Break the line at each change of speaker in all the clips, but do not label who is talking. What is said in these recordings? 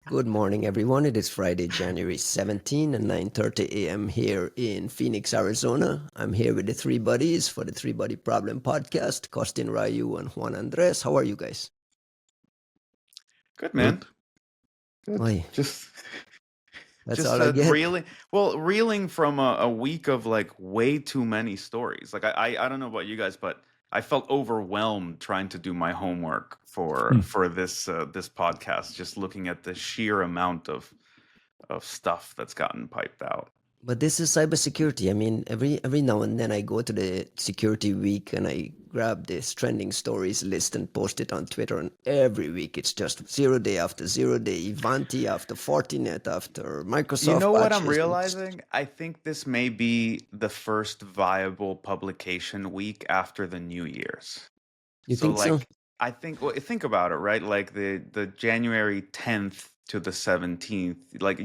Good morning, everyone. It is Friday, January 17 and 9:30 a.m. here in Phoenix, Arizona. I'm here with the three buddies for the Three Buddy Problem podcast, Costin, Raiu, and Juan Andres. How are you guys?
Good,
Good.
man. Good.
Oi,
Just
that's
just
all I get.
reeling from a week of like way too many stories. Like I don't know about you guys, but I felt overwhelmed trying to do my homework for this podcast, just looking at the sheer amount of stuff that's gotten piped out.
But this is cybersecurity. I mean, every now and then I go to the security week and I grab this trending stories list and post it on Twitter. And every week it's just 0 day after 0 day, Ivanti after Fortinet after
You
Microsoft
know what I'm
patches. And it's,
realizing? I think this may be the first viable publication week after the New Year's.
you
So
think so?
like I think well, think about it, right? Like the January 10th to the 17th, like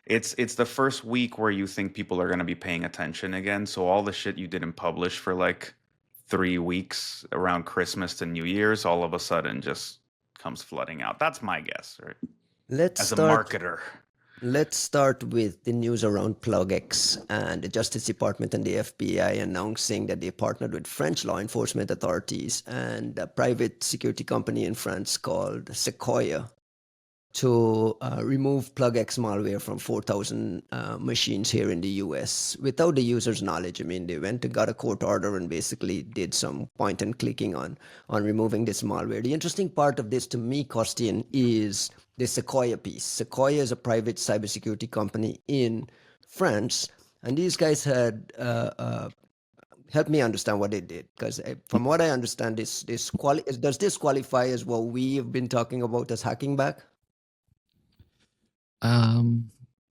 it's the first week where you think people are going to be paying attention again. So all the shit you didn't publish for like 3 weeks around Christmas to New Year's all of a sudden just comes flooding out. That's my guess, right?
Let's
As a
start
marketer.
Let's start with the news around PlugX and the Justice Department and the FBI announcing that they partnered with French law enforcement authorities and a private security company in France called Sequoia to remove PlugX malware from 4,000 machines here in the US without the user's knowledge. I mean, they went and got a court order and basically did some point and clicking on removing this malware. The interesting part of this to me, Costin, is the Sequoia piece. Sequoia is a private cybersecurity company in France, and these guys had help me understand what they did, because from what I understand, does this qualify as what we have been talking about as hacking back?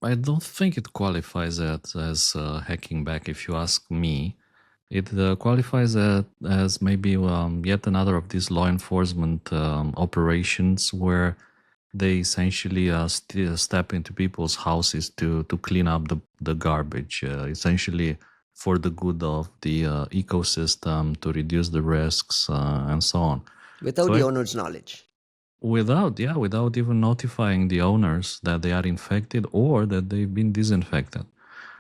I don't think it qualifies as hacking back. If you ask me, it qualifies as maybe yet another of these law enforcement operations where they essentially step into people's houses to clean up the garbage, essentially for the good of the ecosystem, to reduce the risks and so on.
Without
So
the owner's knowledge.
without even notifying the owners that they are infected or that they've been disinfected.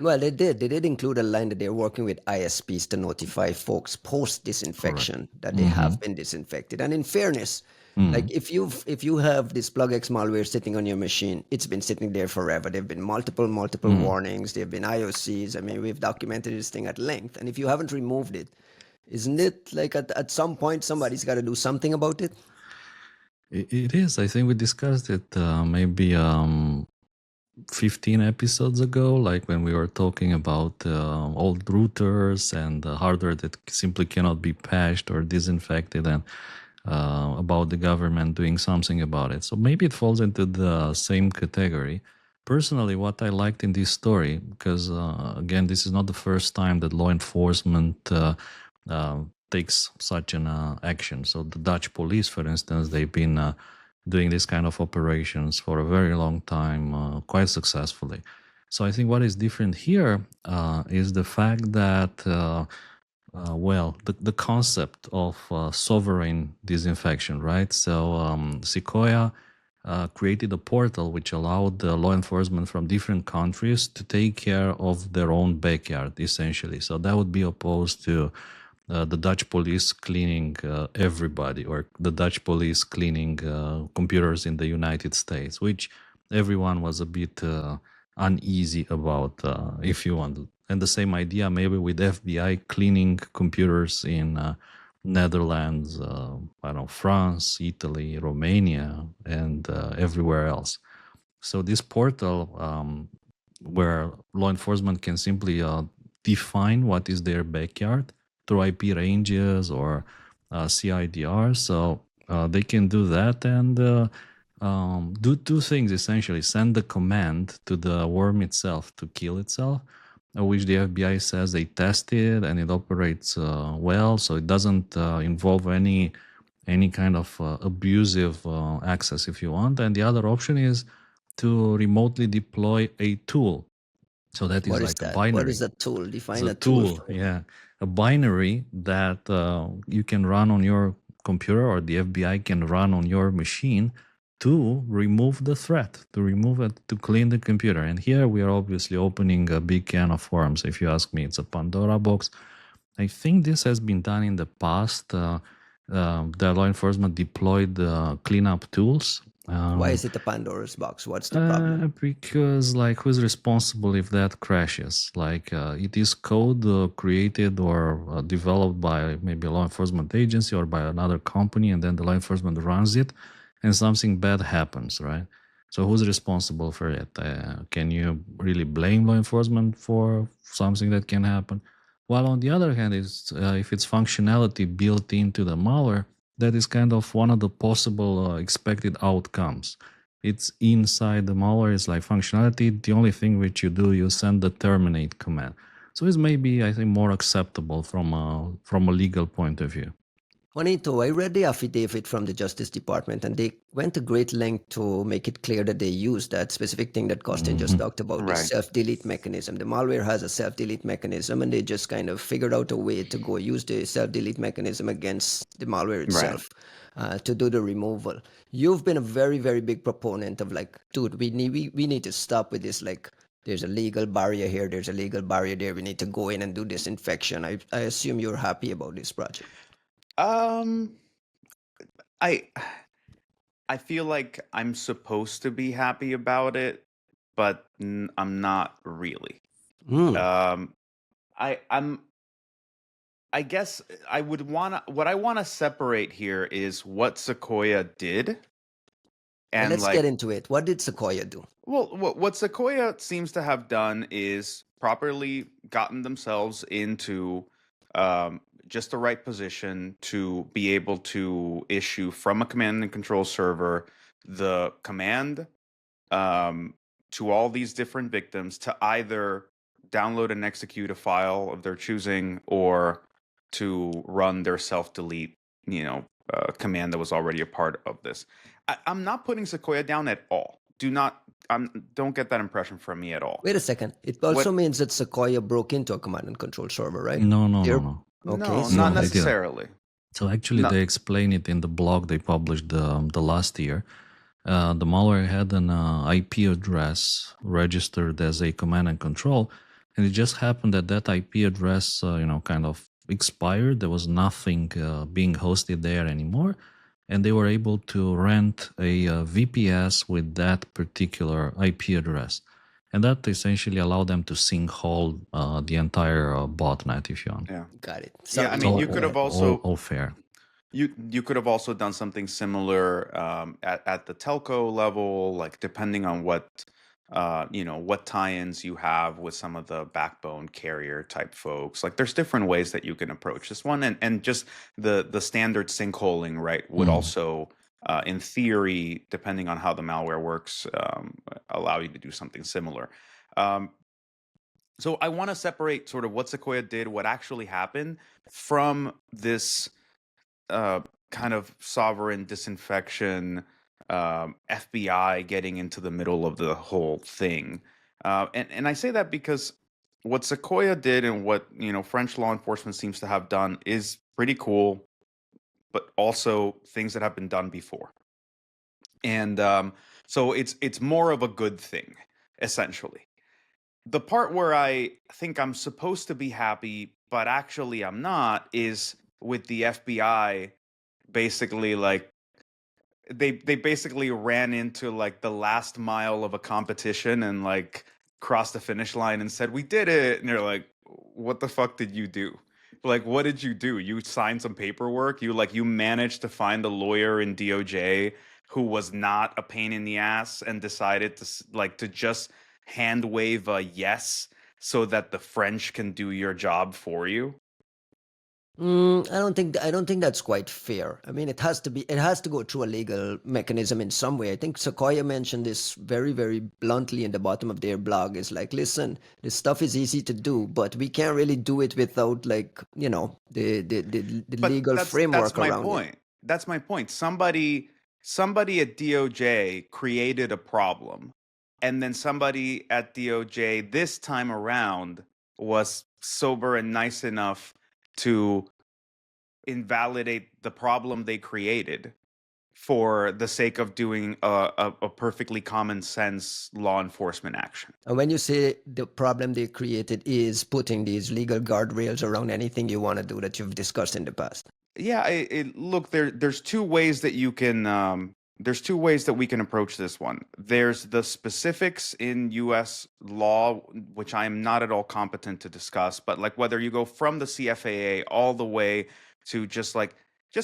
Well, they did. They did include a line that they're working with ISPs to notify folks post disinfection that they have been disinfected. And in fairness, like if you have this PlugX malware sitting on your machine, it's been sitting there forever. There've been multiple warnings. There've been IOCs. I mean, we've documented this thing at length. And if you haven't removed it, isn't it like at some point somebody's got to do something about it?
It is. I think we discussed it maybe 15 episodes ago, like when we were talking about old routers and hardware that simply cannot be patched or disinfected, and about the government doing something about it. So maybe it falls into the same category. Personally, what I liked in this story, because again, this is not the first time that law enforcement takes such an action. So the Dutch police, for instance, they've been doing this kind of operations for a very long time, quite successfully. So I think what is different here is the fact that, the concept of sovereign disinfection, right? So Sequoia created a portal which allowed the law enforcement from different countries to take care of their own backyard, essentially. So that would be opposed to the Dutch police cleaning everybody, or the Dutch police cleaning computers in the United States, which everyone was a bit uneasy about, if you want. And the same idea maybe with FBI cleaning computers in Netherlands, I don't know, France, Italy, Romania, and everywhere else. So this portal, where law enforcement can simply define what is their backyard through IP ranges or CIDR. So they can do that and do two things essentially: send the command to the worm itself to kill itself, which the FBI says they tested and it operates well, so it doesn't involve any kind of abusive access, if you want. And the other option is to remotely deploy a tool. So that is
What is
like a
that?
binary.
What is a tool? Define
It's
a tool.
yeah, a binary that you can run on your computer, or the FBI can run on your machine, to remove the threat, to remove it, to clean the computer. And here we are obviously opening a big can of worms. If you ask me, it's a Pandora box. I think this has been done in the past. The law enforcement deployed cleanup tools.
Why is it a Pandora's box? What's the problem?
Because, like, who's responsible if that crashes? Like, it is code created or developed by maybe a law enforcement agency or by another company, and then the law enforcement runs it, and something bad happens, right? So, who's responsible for it? Can you really blame law enforcement for something that can happen? While on the other hand, if it's functionality built into the malware, that is kind of one of the possible expected outcomes. It's inside the malware, it's like functionality. The only thing which you do, you send the terminate command. So it's maybe, I think, more acceptable from a legal point of view.
Juanito, I read the affidavit from the Justice Department, and they went to great length to make it clear that they used that specific thing that Costin just talked about, the
Right.
self-delete mechanism. The malware has a self-delete mechanism, and they just kind of figured out a way to go use the self-delete mechanism against the malware itself to do the removal. You've been a very, very big proponent of like, dude, we need to stop with this, like, there's a legal barrier here, there's a legal barrier there, we need to go in and do disinfection. I assume you're happy about this project.
I feel like I'm supposed to be happy about it, but I'm not really. I guess what I wanna separate here is what Sequoia did, and
Let's
like
get into it. What did Sequoia do?
well, what Sequoia seems to have done is properly gotten themselves into just the right position to be able to issue from a command and control server the command to all these different victims to either download and execute a file of their choosing or to run their self-delete, command that was already a part of this. I'm not putting Sequoia down at all. Don't get that impression from me at all.
Wait a second. It also means that Sequoia broke into a command and control server, right?
No.
Okay,
No,
so
not
they didn't.
necessarily.
So actually,
No.
they explain it in the blog they published the last year. The malware had an IP address registered as a command and control, and it just happened that that IP address, kind of expired. There was nothing being hosted there anymore, and they were able to rent a VPS with that particular IP address, and that essentially allowed them to sinkhole the entire botnet, if you want.
Yeah.
got it.
Yeah, I mean, you could have also
all fair.
You could have also done something similar at the telco level, like depending on what what tie-ins you have with some of the backbone carrier type folks. Like there's different ways that you can approach this one, and just the standard sinkholing, right, would also in theory, depending on how the malware works, allow you to do something similar. So I want to separate sort of what Sequoia did, what actually happened, from this kind of sovereign disinfection, FBI getting into the middle of the whole thing. And I say that because what Sequoia did and what French law enforcement seems to have done is pretty cool, but also things that have been done before. And so it's more of a good thing, essentially. The part where I think I'm supposed to be happy, but actually I'm not, is with the FBI basically like they basically ran into like the last mile of a competition and like crossed the finish line and said, "We did it." And they're like, "What the fuck did you do? Like, what did you do? You signed some paperwork? You managed to find a lawyer in DOJ who was not a pain in the ass and decided to just hand wave a yes so that the French can do your job for you?"
I don't think that's quite fair. I mean, it has to go through a legal mechanism in some way. I think Sequoia mentioned this very, very bluntly in the bottom of their blog. Is like, listen, this stuff is easy to do, but we can't really do it without the
But
legal framework
that's my
around
point.
it.
That's my point. Somebody at DOJ created a problem, and then somebody at DOJ this time around was sober and nice enough to invalidate the problem they created for the sake of doing a perfectly common sense law enforcement action.
And when you say the problem they created is putting these legal guardrails around anything you want to do that you've discussed in the past.
Yeah, look, there's two ways that you can there's two ways that we can approach this one. There's the specifics in US law, which I am not at all competent to discuss, but like whether you go from the CFAA all the way to just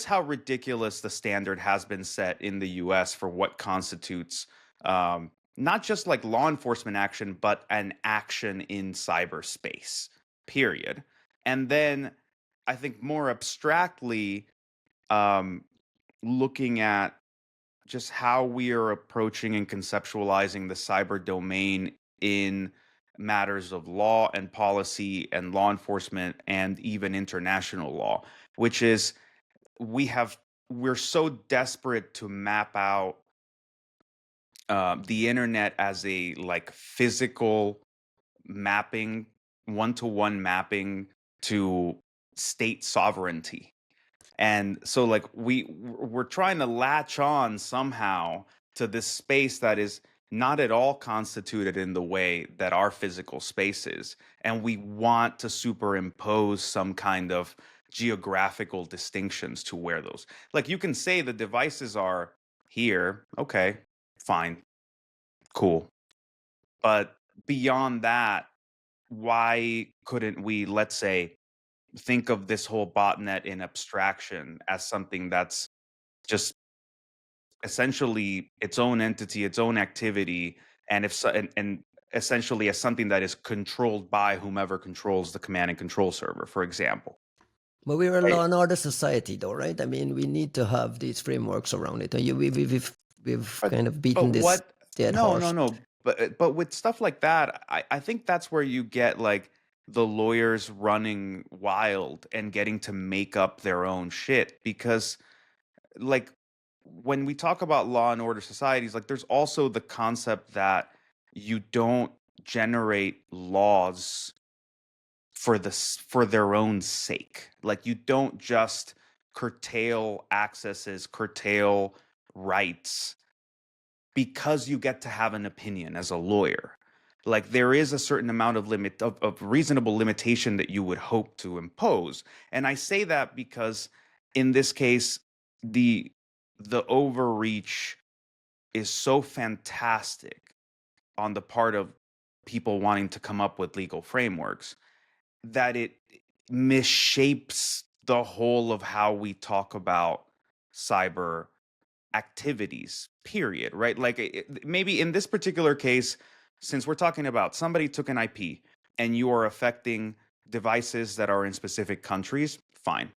how ridiculous the standard has been set in the US for what constitutes not just like law enforcement action, but an action in cyberspace, period. And then I think more abstractly, looking at just how we are approaching and conceptualizing the cyber domain in matters of law and policy and law enforcement and even international law, which is we're so desperate to map out the internet as a like physical mapping, one-to-one mapping to state sovereignty. And so like we're trying to latch on somehow to this space that is not at all constituted in the way that our physical space is, and we want to superimpose some kind of geographical distinctions to where those, like, you can say the devices are here, okay, fine, cool, but beyond that, why couldn't we, let's say, think of this whole botnet in abstraction as something that's just essentially its own entity, its own activity, and if so, and essentially as something that is controlled by whomever controls the command and control server, for example.
But we're a
Right.
law and order society, though, right? I mean, we need to have these frameworks around it. We've
But
kind of beaten
but
this
what?
dead
No,
horse.
no, no. But with stuff like that, I think that's where you get like the lawyers running wild and getting to make up their own shit, because like when we talk about law and order societies, like there's also the concept that you don't generate laws for their own sake. Like you don't just curtail accesses, curtail rights because you get to have an opinion as a lawyer. Like there is a certain amount of of reasonable limitation that you would hope to impose. And I say that because in this case, the overreach is so fantastic on the part of people wanting to come up with legal frameworks that it misshapes the whole of how we talk about cyber activities, period, right? Like maybe in this particular case, since we're talking about somebody took an IP and you are affecting devices that are in specific countries, fine,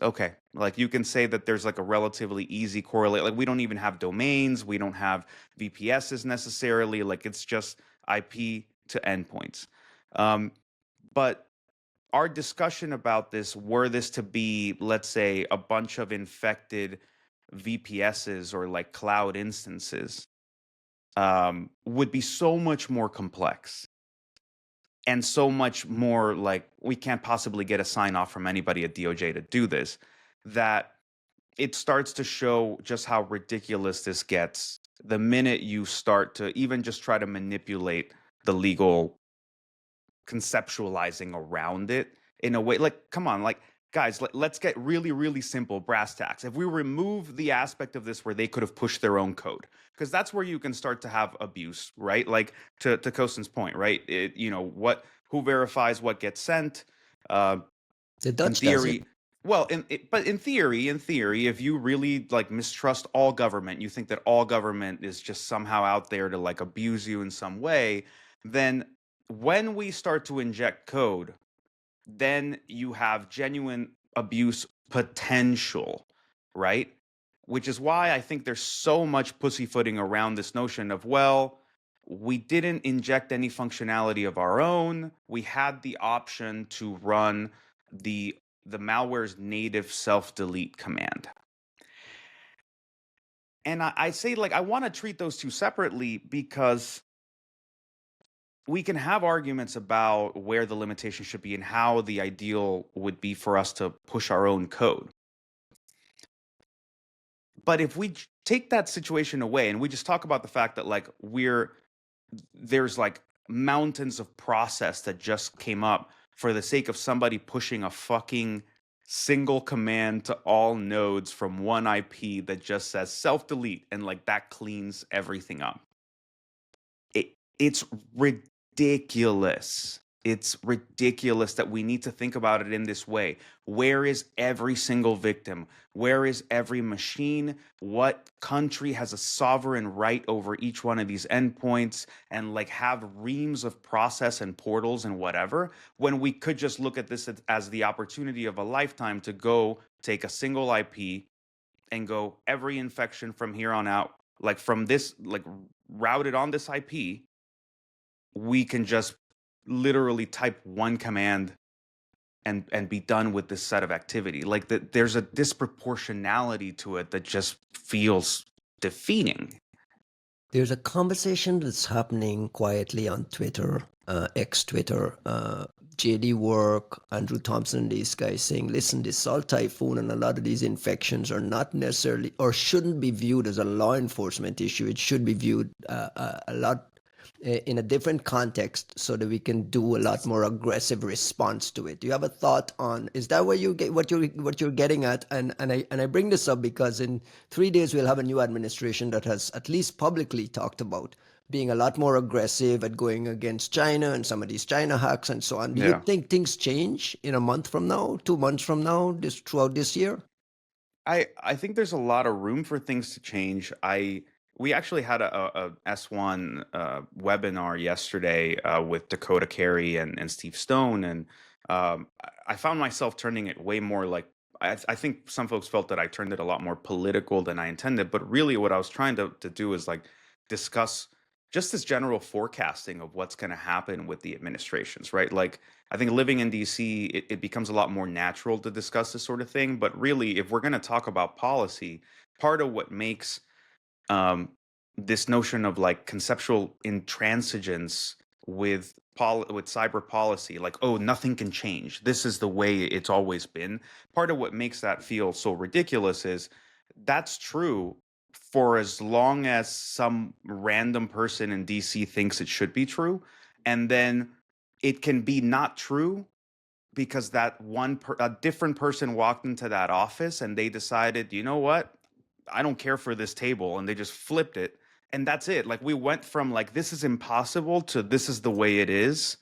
okay. Like you can say that there's like a relatively easy correlate. Like we don't even have domains, we don't have VPSs necessarily. Like it's just IP to endpoints. But our discussion about this, were this to be, let's say, a bunch of infected VPSs or like cloud instances, would be so much more complex and so much more like we can't possibly get a sign off from anybody at DOJ to do this, that it starts to show just how ridiculous this gets the minute you start to even just try to manipulate the legal conceptualizing around it in a way. Like, come on, like, guys, let's get really, really simple, brass tacks. If we remove the aspect of this where they could have pushed their own code, because that's where you can start to have abuse, right? Like to Costin's point, right? Who verifies what gets sent?
The
In
Dutch does it.
theory, well, but in theory, if you really like mistrust all government, you think that all government is just somehow out there to like abuse you in some way, then when we start to inject code, then you have genuine abuse potential, right? Which is why I think there's so much pussyfooting around this notion of, well, we didn't inject any functionality of our own. We had the option to run the malware's native self-delete command. And I say, like, I want to treat those two separately because we can have arguments about where the limitation should be and how the ideal would be for us to push our own code. But if we take that situation away and we just talk about the fact that like there's like mountains of process that just came up for the sake of somebody pushing a fucking single command to all nodes from one IP that just says self delete, and like that cleans everything up. It's ridiculous. It's ridiculous that we need to think about it in this way. Where is every single victim? Where is every machine? What country has a sovereign right over each one of these endpoints and like have reams of process and portals and whatever, when we could just look at this as the opportunity of a lifetime to go take a single IP and go every infection from here on out, like from this, like routed on this IP, we can just literally type one command and be done with this set of activity. Like there's a disproportionality to it that just feels defeating.
There's a conversation that's happening quietly on Twitter, ex-Twitter. JD Work, Andrew Thompson, and these guys saying, listen, this Salt Typhoon and a lot of these infections are not necessarily or shouldn't be viewed as a law enforcement issue. It should be viewed a lot in a different context so that we can do a lot more aggressive response to it. Do you have a thought on, is that where you get what you're getting at? And I bring this up because in 3 days we'll have a new administration that has at least publicly talked about being a lot more aggressive at going against China and some of these China hacks and so on. Do you think things change in a month from now, 2 months from now, throughout this year?
I think there's a lot of room for things to change. We actually had a S1 webinar yesterday with Dakota Carey and Steve Stone, and I found myself turning it way more like, I think some folks felt that I turned it a lot more political than I intended, but really what I was trying to do is like discuss just this general forecasting of what's going to happen with the administrations, right? Like, I think living in DC, it becomes a lot more natural to discuss this sort of thing. But really, if we're going to talk about policy, part of what makes this notion of like conceptual intransigence with cyber policy, like, oh, nothing can change, this is the way it's always been. Part of what makes that feel so ridiculous is that's true for as long as some random person in DC thinks it should be true, and then it can be not true because that a different person walked into that office and they decided, you know what, I don't care for this table, and they just flipped it, and that's it. Like, we went from like this is impossible to this is the way it is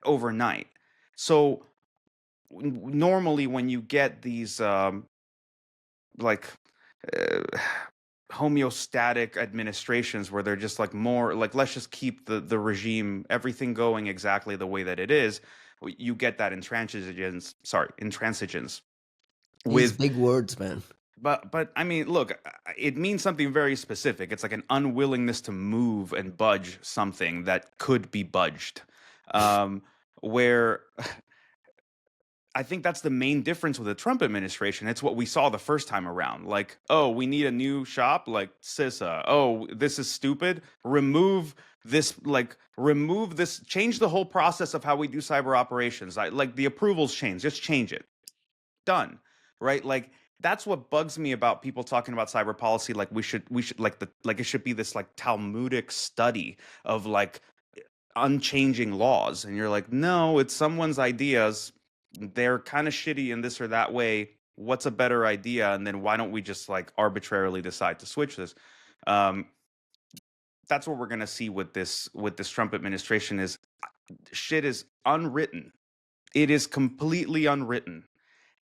overnight. So normally when you get these like homeostatic administrations where they're just like more like, let's just keep the regime, everything going exactly the way that it is, you get that intransigence
These
with
big words, man.
But I mean, look, it means something very specific. It's like an unwillingness to move and budge something that could be budged. Where I think that's the main difference with the Trump administration. It's what we saw the first time around. Like, oh, we need a new shop, like CISA. Oh, this is stupid. Remove this, change the whole process of how we do cyber operations. Like the approvals change, just change it. Done. Right? Like, that's what bugs me about people talking about cyber policy. Like, we should it should be this like Talmudic study of like unchanging laws. And you're like, no, it's someone's ideas. They're kind of shitty in this or that way. What's a better idea? And then why don't we just like arbitrarily decide to switch this? That's what we're gonna see with this Trump administration. Is shit is unwritten. It is completely unwritten.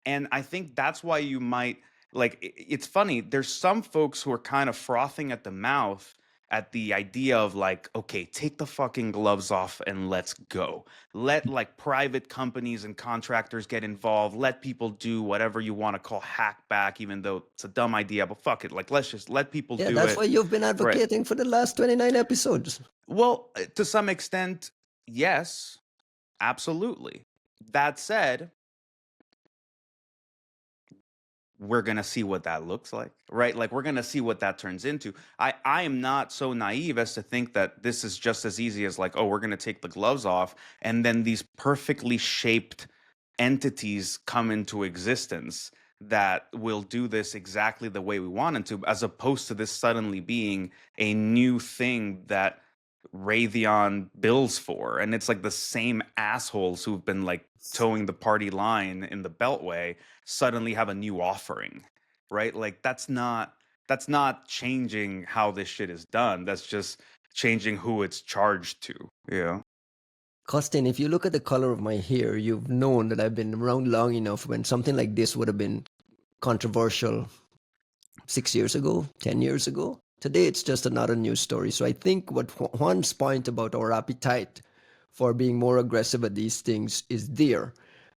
And I think that's why you might like. It's funny. There's some folks who are kind of frothing at the mouth at the idea of like, okay, take the fucking gloves off and let's go. Let like private companies and contractors get involved. Let people do whatever you want to call hack back, even though it's a dumb idea, but fuck it. Like, let's just let people do it.
Yeah, that's why you've been advocating for the last 29 episodes.
Well, to some extent, yes, absolutely. That said, we're going to see what that looks like, right? Like, we're going to see what that turns into. I am not so naive as to think that this is just as easy as like, oh, we're going to take the gloves off and then these perfectly shaped entities come into existence that will do this exactly the way we want it to, as opposed to this suddenly being a new thing that Raytheon bills for. And it's like the same assholes who've been like towing the party line in the Beltway suddenly have a new offering, right? Like that's not changing how this shit is done. That's just changing who it's charged to. Yeah.
Costin, if you look at the color of my hair, you've known that I've been around long enough when something like this would have been controversial 6 years ago, 10 years ago. Today, it's just another news story. So I think what Juan's point about our appetite for being more aggressive at these things is there.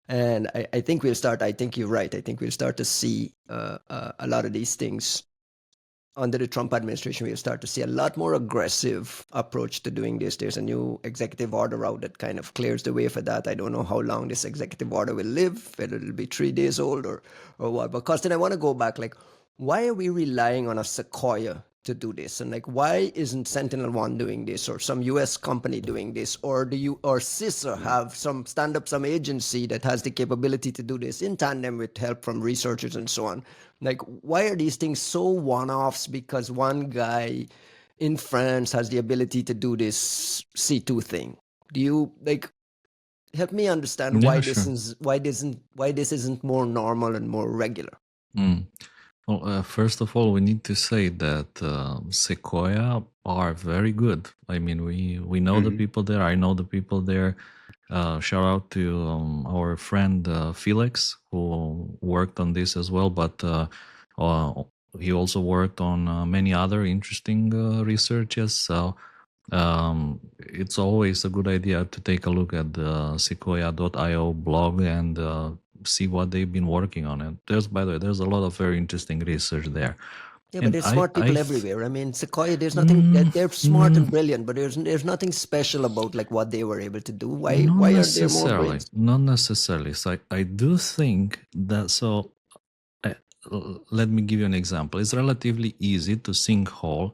And I think I think you're right. I think we'll start to see a lot of these things under the Trump administration. We'll start to see a lot more aggressive approach to doing this. There's a new executive order out that kind of clears the way for that. I don't know how long this executive order will live, whether it'll be 3 days old or what. But Costin, I want to go back. Like, why are we relying on a Sequoia to do this? And like, why isn't Sentinel-1 doing this, or some US company doing this, or CISA have stand up some agency that has the capability to do this in tandem with help from researchers and so on? Like, why are these things so one-offs because one guy in France has the ability to do this C2 thing? Do you like help me understand
Yeah,
why
sure.
this isn't more normal and more regular?
Mm. Well, first of all, we need to say that Sequoia are very good. I mean, we know the people there. I know the people there. Shout out to our friend Felix, who worked on this as well, but he also worked on many other interesting researches. So it's always a good idea to take a look at the sequoia.io blog and see what they've been working on. And by the way, there's a lot of very interesting research there.
Yeah, but
And
there's smart people
I
everywhere. I mean, Sequoia, there's nothing. They're smart and brilliant, but there's nothing special about like what they were able to do. Why aren't there more brains?
Not necessarily. So I do think that. So let me give you an example. It's relatively easy to sinkhole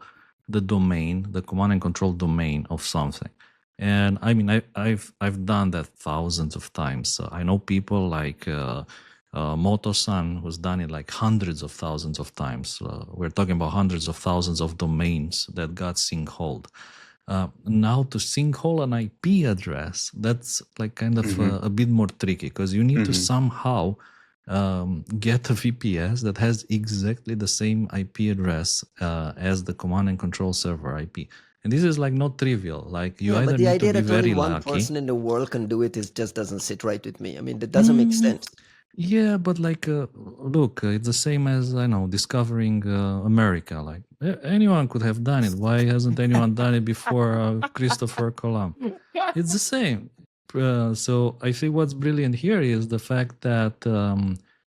the domain, the command and control domain of something. And I mean, I've done that thousands of times. I know people like Moto-san, who's done it like hundreds of thousands of times. We're talking about hundreds of thousands of domains that got sinkholed. Now to sinkhole an IP address, that's like kind of a bit more tricky because you need to somehow get a VPS that has exactly the same IP address as the command and control server IP. And this is like not trivial. Like you either
but the
need to
idea
be
that only
very
one
lucky.
person in the world can do it just doesn't sit right with me. I mean, that doesn't make sense.
Yeah, but like, look, it's the same as I know discovering America. Like anyone could have done it. Why hasn't anyone done it before Christopher Columbus? It's the same. So I think what's brilliant here is the fact that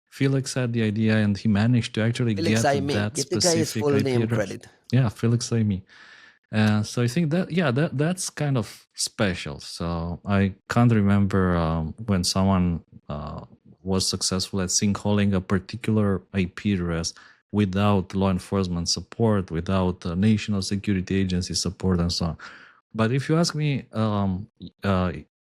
Felix had the idea and he managed to actually
Felix
get
Aimee.
that
Give the guy his
specific
full
IP
name
address.
credit.
Yeah, Felix Aimee. So I think that that's kind of special. So I can't remember when someone was successful at sinkholing a particular IP address without law enforcement support, without national security agency support, and so on. But if you ask me,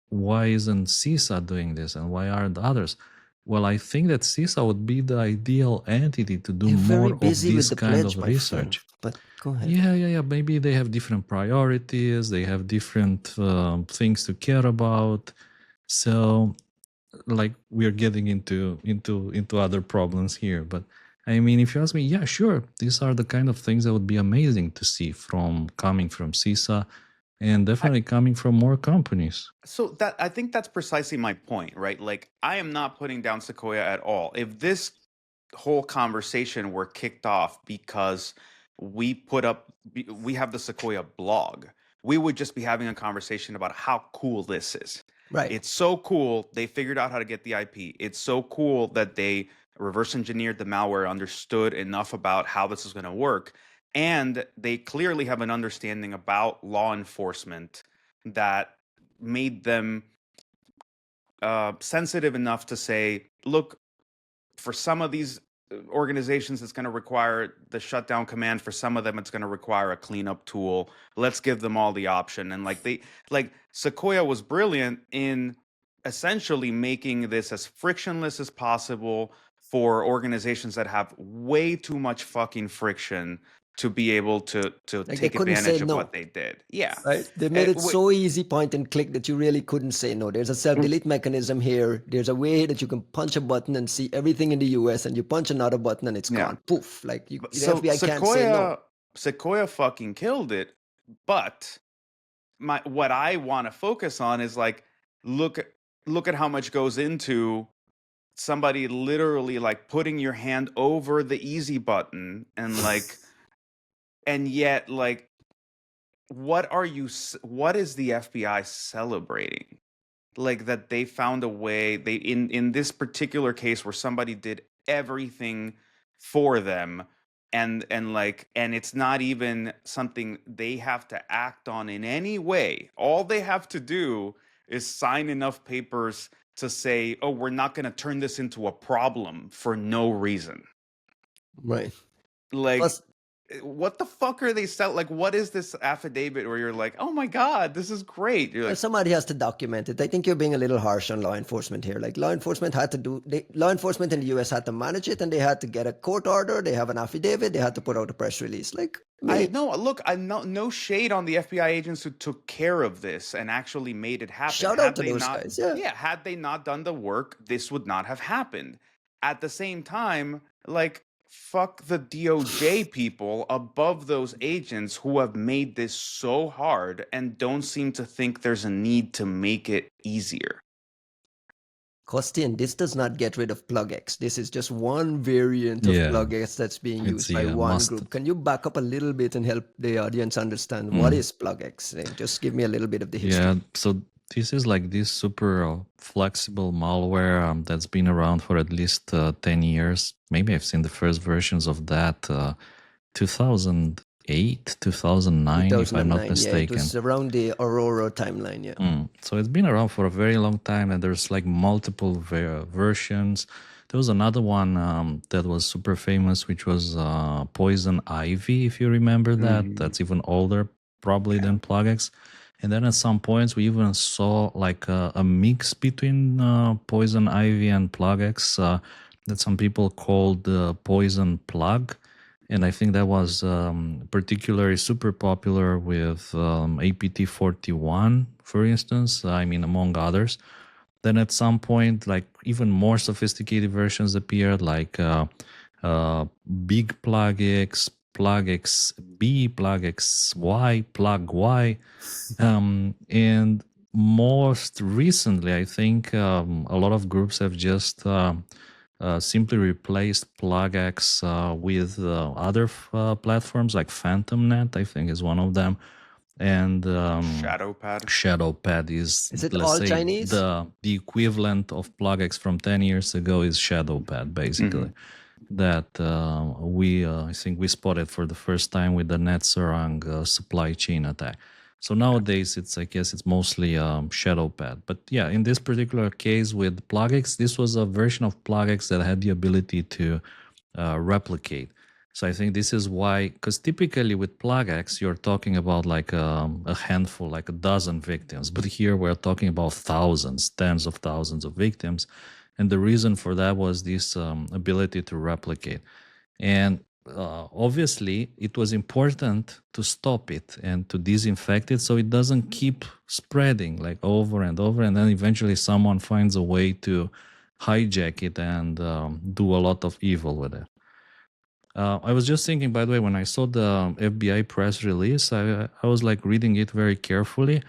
why isn't CISA doing this and why aren't others? Well, I think that CISA would be the ideal entity to do more of this kind of research.
But go ahead.
Yeah. Maybe they have different priorities. They have different things to care about. So, like, we're getting into other problems here. But I mean, if you ask me, yeah, sure, these are the kind of things that would be amazing to see coming from CISA. And definitely coming from more companies.
So that I think that's precisely my point, right? Like I am not putting down Sequoia at all. If this whole conversation were kicked off because we have the Sequoia blog, we would just be having a conversation about how cool this is.
Right.
It's so cool they figured out how to get the IP. It's so cool that they reverse engineered the malware, understood enough about how this is going to work. And they clearly have an understanding about law enforcement that made them sensitive enough to say, look, for some of these organizations, it's going to require the shutdown command. For some of them, it's going to require a cleanup tool. Let's give them all the option. And like Sequoia was brilliant in essentially making this as frictionless as possible for organizations that have way too much fucking friction to be able to
Like they
take
couldn't say
advantage of
no.
what they did. Yeah.
Right? They made it
Wh-
so easy point and click that you really couldn't say no. There's a self-delete mechanism here. There's a way that you can punch a button and see everything in the US, and you punch another button and it's
yeah.
gone. Poof. Like the
So
FBI can't say no.
Sequoia fucking killed it, but what I want to focus on is like look at how much goes into somebody literally like putting your hand over the easy button and like and yet like what is the FBI celebrating? Like that they found a way, they in this particular case where somebody did everything for them, and it's not even something they have to act on in any way. All they have to do is sign enough papers to say, oh, we're not going to turn this into a problem for no reason.
Right.
Like
Plus,
what the fuck are they like what is this affidavit where you're like, oh my god, this is great? You're like,
somebody has to document it. I think you're being a little harsh on law enforcement here. Like law enforcement law enforcement in the US had to manage it, and they had to get a court order. They have an affidavit. They had to put out a press release. Like
I know. Look, I no shade on the FBI agents who took care of this and actually made it happen.
Shout out to those guys. Yeah.
Had they not done the work, this would not have happened. At the same time, like fuck the DOJ people above those agents who have made this so hard and don't seem to think there's a need to make it easier.
Costin, this does not get rid of PlugX. This is just one variant of PlugX that's being used by one group. Can you back up a little bit and help the audience understand what is PlugX? Just give me a little bit of the history.
Yeah, so this is like this super flexible malware that's been around for at least 10 years. Maybe I've seen the first versions of that 2008, 2009, if I'm not mistaken.
Yeah, it was around the Aurora timeline, yeah.
So it's been around for a very long time, and there's like multiple versions. There was another one that was super famous, which was Poison Ivy, if you remember that. That's even older probably than PlugX. And then at some points, we even saw like a mix between Poison Ivy and PlugX that some people called Poison Plug. And I think that was particularly super popular with APT41, for instance, I mean, among others. Then at some point, like even more sophisticated versions appeared, like Big PlugX, PlugX B, PlugX Y, Plug Y. And most recently, I think a lot of groups have just simply replaced PlugX with other platforms like PhantomNet, I think is one of them. And Shadowpad is
it all Chinese?
The equivalent of PlugX from 10 years ago is Shadowpad, basically. That I think we spotted for the first time with the NetSarang supply chain attack. So nowadays, I guess it's mostly Shadowpad. But yeah, in this particular case with PlugX, this was a version of PlugX that had the ability to replicate. So I think this is why, because typically with PlugX, you're talking about like a handful, like a dozen victims. But here we're talking about thousands, tens of thousands of victims. And the reason for that was this ability to replicate. And obviously, it was important to stop it and to disinfect it so it doesn't keep spreading like over and over. And then eventually someone finds a way to hijack it and do a lot of evil with it. I was just thinking, by the way, when I saw the FBI press release, I was like reading it very carefully.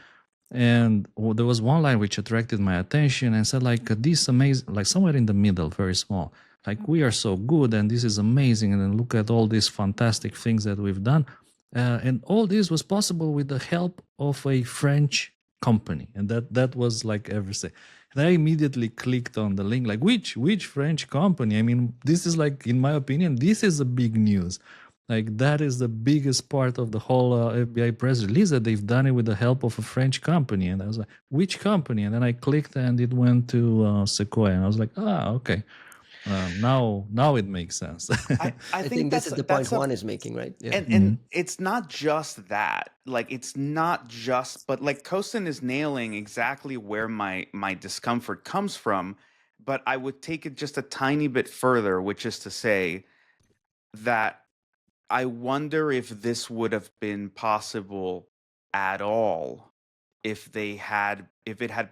And there was one line which attracted my attention and said like this amazing, like somewhere in the middle, very small, like we are so good and this is amazing. And then look at all these fantastic things that we've done. And all this was possible with the help of a French company. And that was like everything. And I immediately clicked on the link, like which French company? I mean, this is like, in my opinion, this is a big news. Like that is the biggest part of the whole FBI press release, that they've done it with the help of a French company. And I was like, which company? And then I clicked and it went to Sequoia. And I was like, okay. Now it makes sense.
I think this is the point Juan is making, right?
Yeah. And it's not just that. Like it's not just, but like Costin is nailing exactly where my discomfort comes from, but I would take it just a tiny bit further, which is to say that I wonder if this would have been possible at all if it had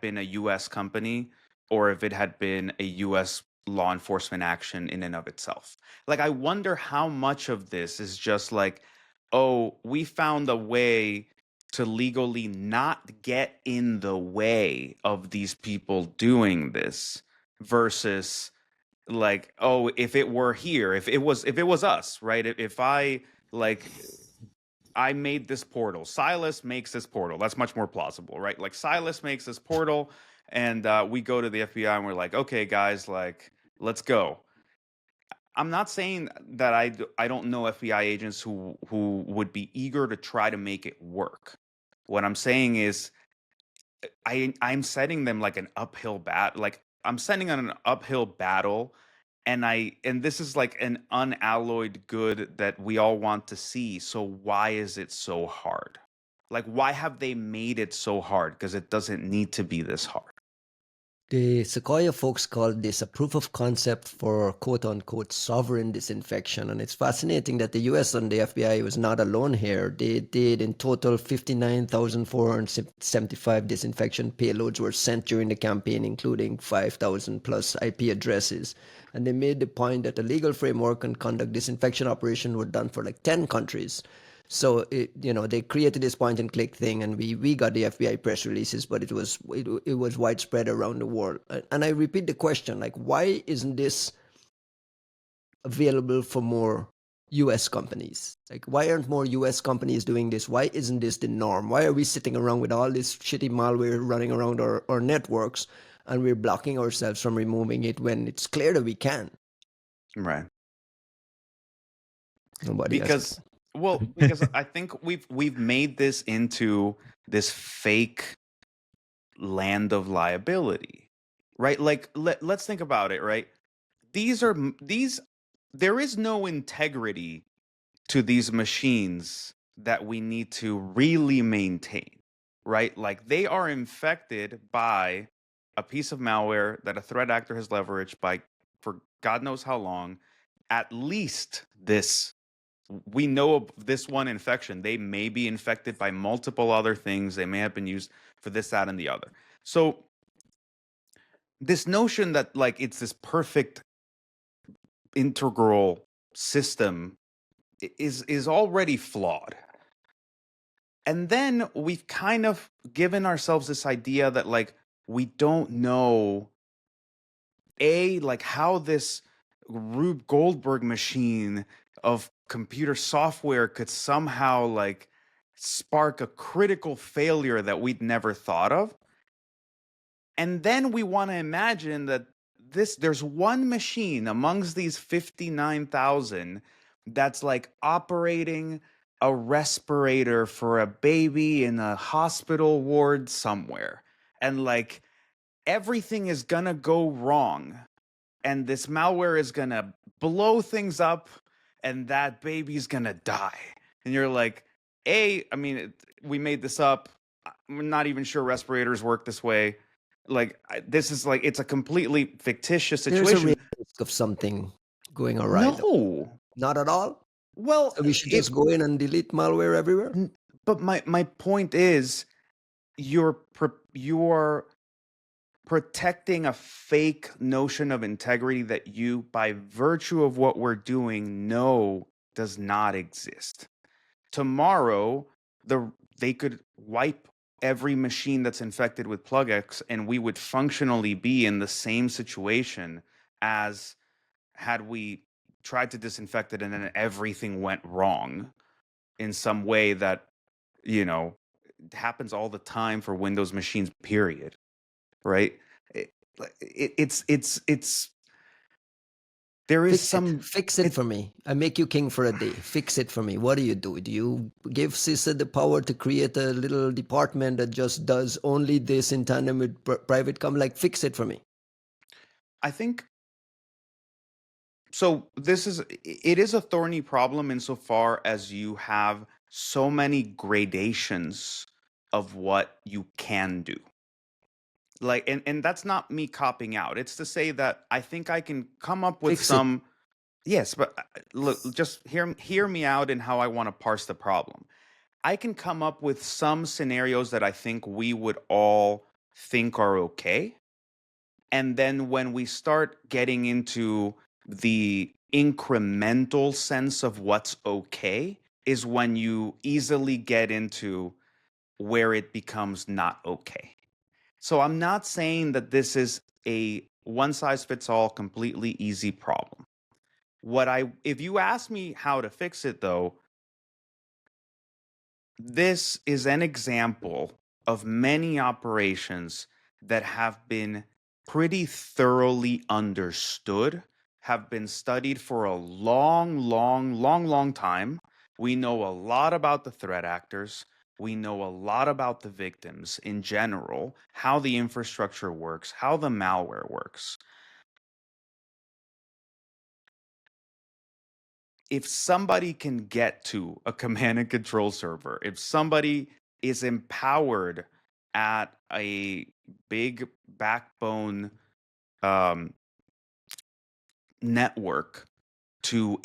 been a US company, or if it had been a US law enforcement action in and of itself. Like, I wonder how much of this is just like, oh, we found a way to legally not get in the way of these people doing this, versus like, oh, if it were here, if it was us, right? If I, like, I made this portal, Silas makes this portal, that's much more plausible, right? Like, Silas makes this portal, and we go to the FBI and we're like, okay guys, like, let's go. I'm not saying that I don't know FBI agents who would be eager to try to make it work. What I'm saying is, I'm setting them like an uphill like, I'm sending on an uphill battle, and this is like an unalloyed good that we all want to see. So why is it so hard? Like, why have they made it so hard? Because it doesn't need to be this hard.
The Sequoia folks called this a proof of concept for quote unquote sovereign disinfection. And it's fascinating that the US and the FBI was not alone here. They did in total 59,475 disinfection payloads were sent during the campaign, including 5,000 plus IP addresses. And they made the point that the legal framework and conduct disinfection operation were done for like 10 countries. So they created this point and click thing, and we got the FBI press releases, but it was widespread around the world. And I repeat the question, like, why isn't this available for more US companies? Like, why aren't more US companies doing this? Why isn't this the norm? Why are we sitting around with all this shitty malware running around our networks, and we're blocking ourselves from removing it when it's clear that we can?
Right.
Nobody has
Because, well, because I think we've made this into this fake land of liability, right? Like, let's think about it, right? These there is no integrity to these machines that we need to really maintain, right? Like, they are infected by a piece of malware that a threat actor has leveraged by, for God knows how long. At least this, we know of this one infection. They may be infected by multiple other things. They may have been used for this, that, and the other. So this notion that, like, it's this perfect integral system is already flawed. And then we've kind of given ourselves this idea that, like, we don't know like how this Rube Goldberg machine of computer software could somehow, like, spark a critical failure that we'd never thought of. And then we want to imagine that there's one machine amongst these 59,000 that's like operating a respirator for a baby in a hospital ward somewhere. And, like, everything is gonna go wrong. And this malware is gonna blow things up, and that baby's gonna die. And you're like, I mean, we made this up. I'm not even sure respirators work this way. Like, this is like, it's a completely fictitious
There's a
situation.
risk of something going awry.
No.
Not at all.
Well,
So we should just go in and delete malware everywhere.
But my point is, you're protecting a fake notion of integrity that you, by virtue of what we're doing, know does not exist. Tomorrow, they could wipe every machine that's infected with PlugX, and we would functionally be in the same situation as had we tried to disinfect it and then everything went wrong in some way that, happens all the time for Windows machines, period. Right? It's there is
fix it for me. I make you king for a day. Fix it for me. What do? Do you give CISA the power to create a little department that just does only this in tandem with private Like, fix it for me.
I think so. It is a thorny problem insofar as you have so many gradations of what you can do. Like, and that's not me copping out. It's to say that I think I can come up with
Fix it.
some. Yes, but look, just hear me out in how I want to parse the problem. I can come up with some scenarios that I think we would all think are okay. And then when we start getting into the incremental sense of what's okay, is when you easily get into where it becomes not okay. So I'm not saying that this is a one size fits all completely easy problem. If you ask me how to fix it though, this is an example of many operations that have been pretty thoroughly understood, have been studied for a long time. We know a lot about the threat actors. We know a lot about the victims in general, how the infrastructure works, how the malware works. If somebody can get to a command and control server, if somebody is empowered at a big backbone network to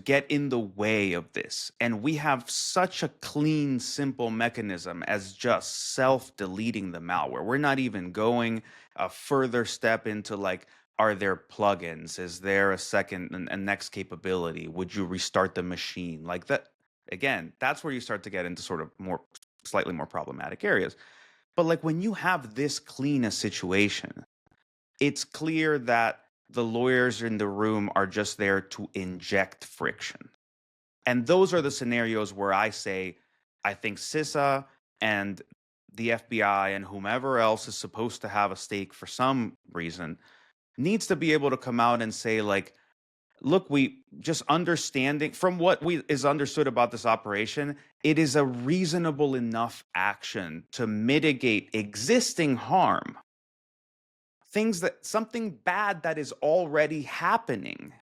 get in the way of this, and we have such a clean, simple mechanism as just self-deleting the malware. We're not even going a further step into like, are there plugins? Is there a second and next capability? Would you restart the machine? Like that, again, that's where you start to get into sort of slightly more problematic areas. But like when you have this clean a situation, it's clear that the lawyers in the room are just there to inject friction. And those are the scenarios where I say, I think CISA and the FBI and whomever else is supposed to have a stake for some reason needs to be able to come out and say, like, look, we just understanding from what is understood about this operation, it is a reasonable enough action to mitigate existing harm. Something bad that is already happening,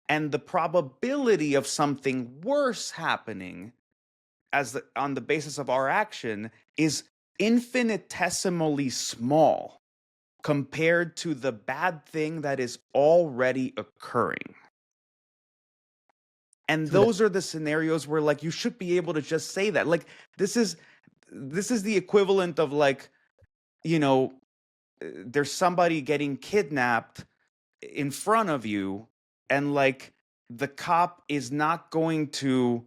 and the probability of something worse happening on the basis of our action is infinitesimally small compared to the bad thing that is already occurring. And those are the scenarios where like you should be able to just say that. Like this is the equivalent of like, you know, there's somebody getting kidnapped in front of you, and like the cop is not going to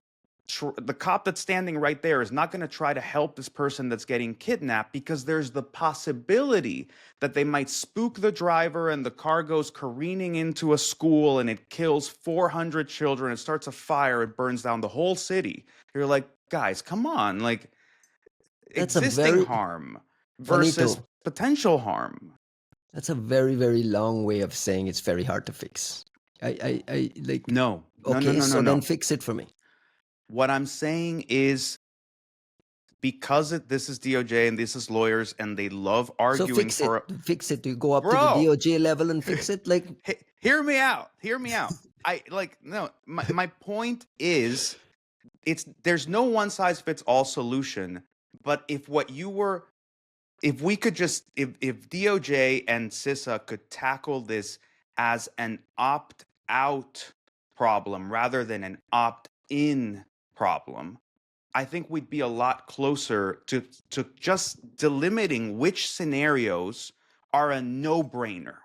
the cop that's standing right there is not going to try to help this person that's getting kidnapped, because there's the possibility that they might spook the driver and the car goes careening into a school and it kills 400 children. It starts a fire. It burns down the whole city. You're like, guys, come on. Like,
That's a
existing
very
harm versus
Juanito,
potential harm.
that's a very long way of saying it's very hard to fix. I like.
No.
Okay, so then fix it for me.
What I'm saying is, because this is DOJ and this is lawyers and they love arguing
So fix
for
it. Fix it. Do you go up to
Bro.
the DOJ level and fix it? Like,
hear me out. My point is, there's no one size fits all solution. But if we could just, if DOJ and CISA could tackle this as an opt-out problem rather than an opt-in problem, I think we'd be a lot closer to just delimiting which scenarios are a no-brainer.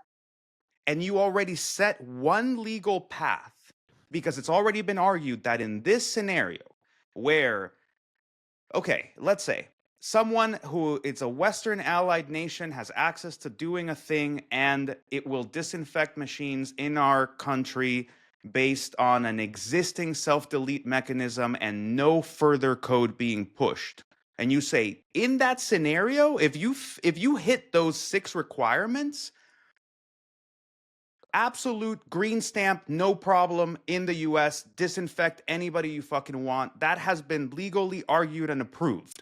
And you already set one legal path, because it's already been argued that in this scenario where, okay, let's say someone who it's a Western allied nation has access to doing a thing, and it will disinfect machines in our country based on an existing self-delete mechanism and no further code being pushed. And you say, in that scenario, if you hit those 6 requirements, absolute green stamp, no problem in the US, disinfect anybody you fucking want. That has been legally argued and approved.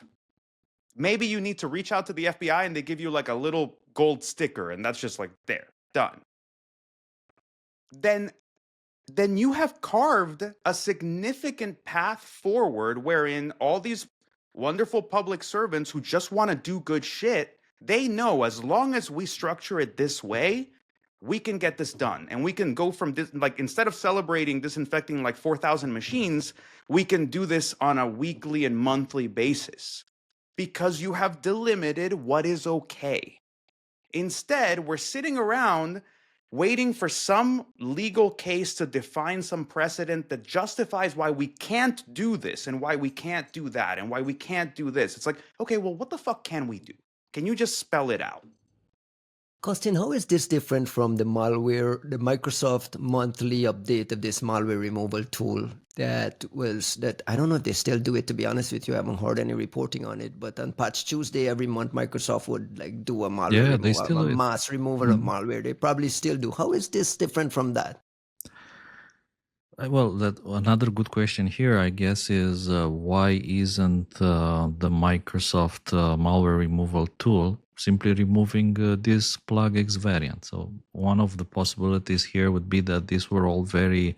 Maybe you need to reach out to the FBI and they give you like a little gold sticker, and that's just like, there, done. Then you have carved a significant path forward wherein all these wonderful public servants who just want to do good shit They know as long as we structure it this way, we can get this done. And we can go from this, like, instead of celebrating disinfecting like 4,000 machines, we can do this on a weekly and monthly basis because you have delimited what is okay. Instead, we're sitting around waiting for some legal case to define some precedent that justifies why we can't do this and why we can't do that and why we can't do this. It's like, okay, well, what the fuck can we do? Can you just spell it out?
Costin, how is this different from the Microsoft monthly update of this malware removal tool that I don't know if they still do it, to be honest with you. I haven't heard any reporting on it, but on Patch Tuesday every month, Microsoft would like do a malware
Yeah, they
removal,
still
a
do it.
mass removal of malware. They probably still do. How is this different from that?
Well, another good question here, I guess, is why isn't the Microsoft malware removal tool simply removing this PlugX variant? So one of the possibilities here would be that these were all very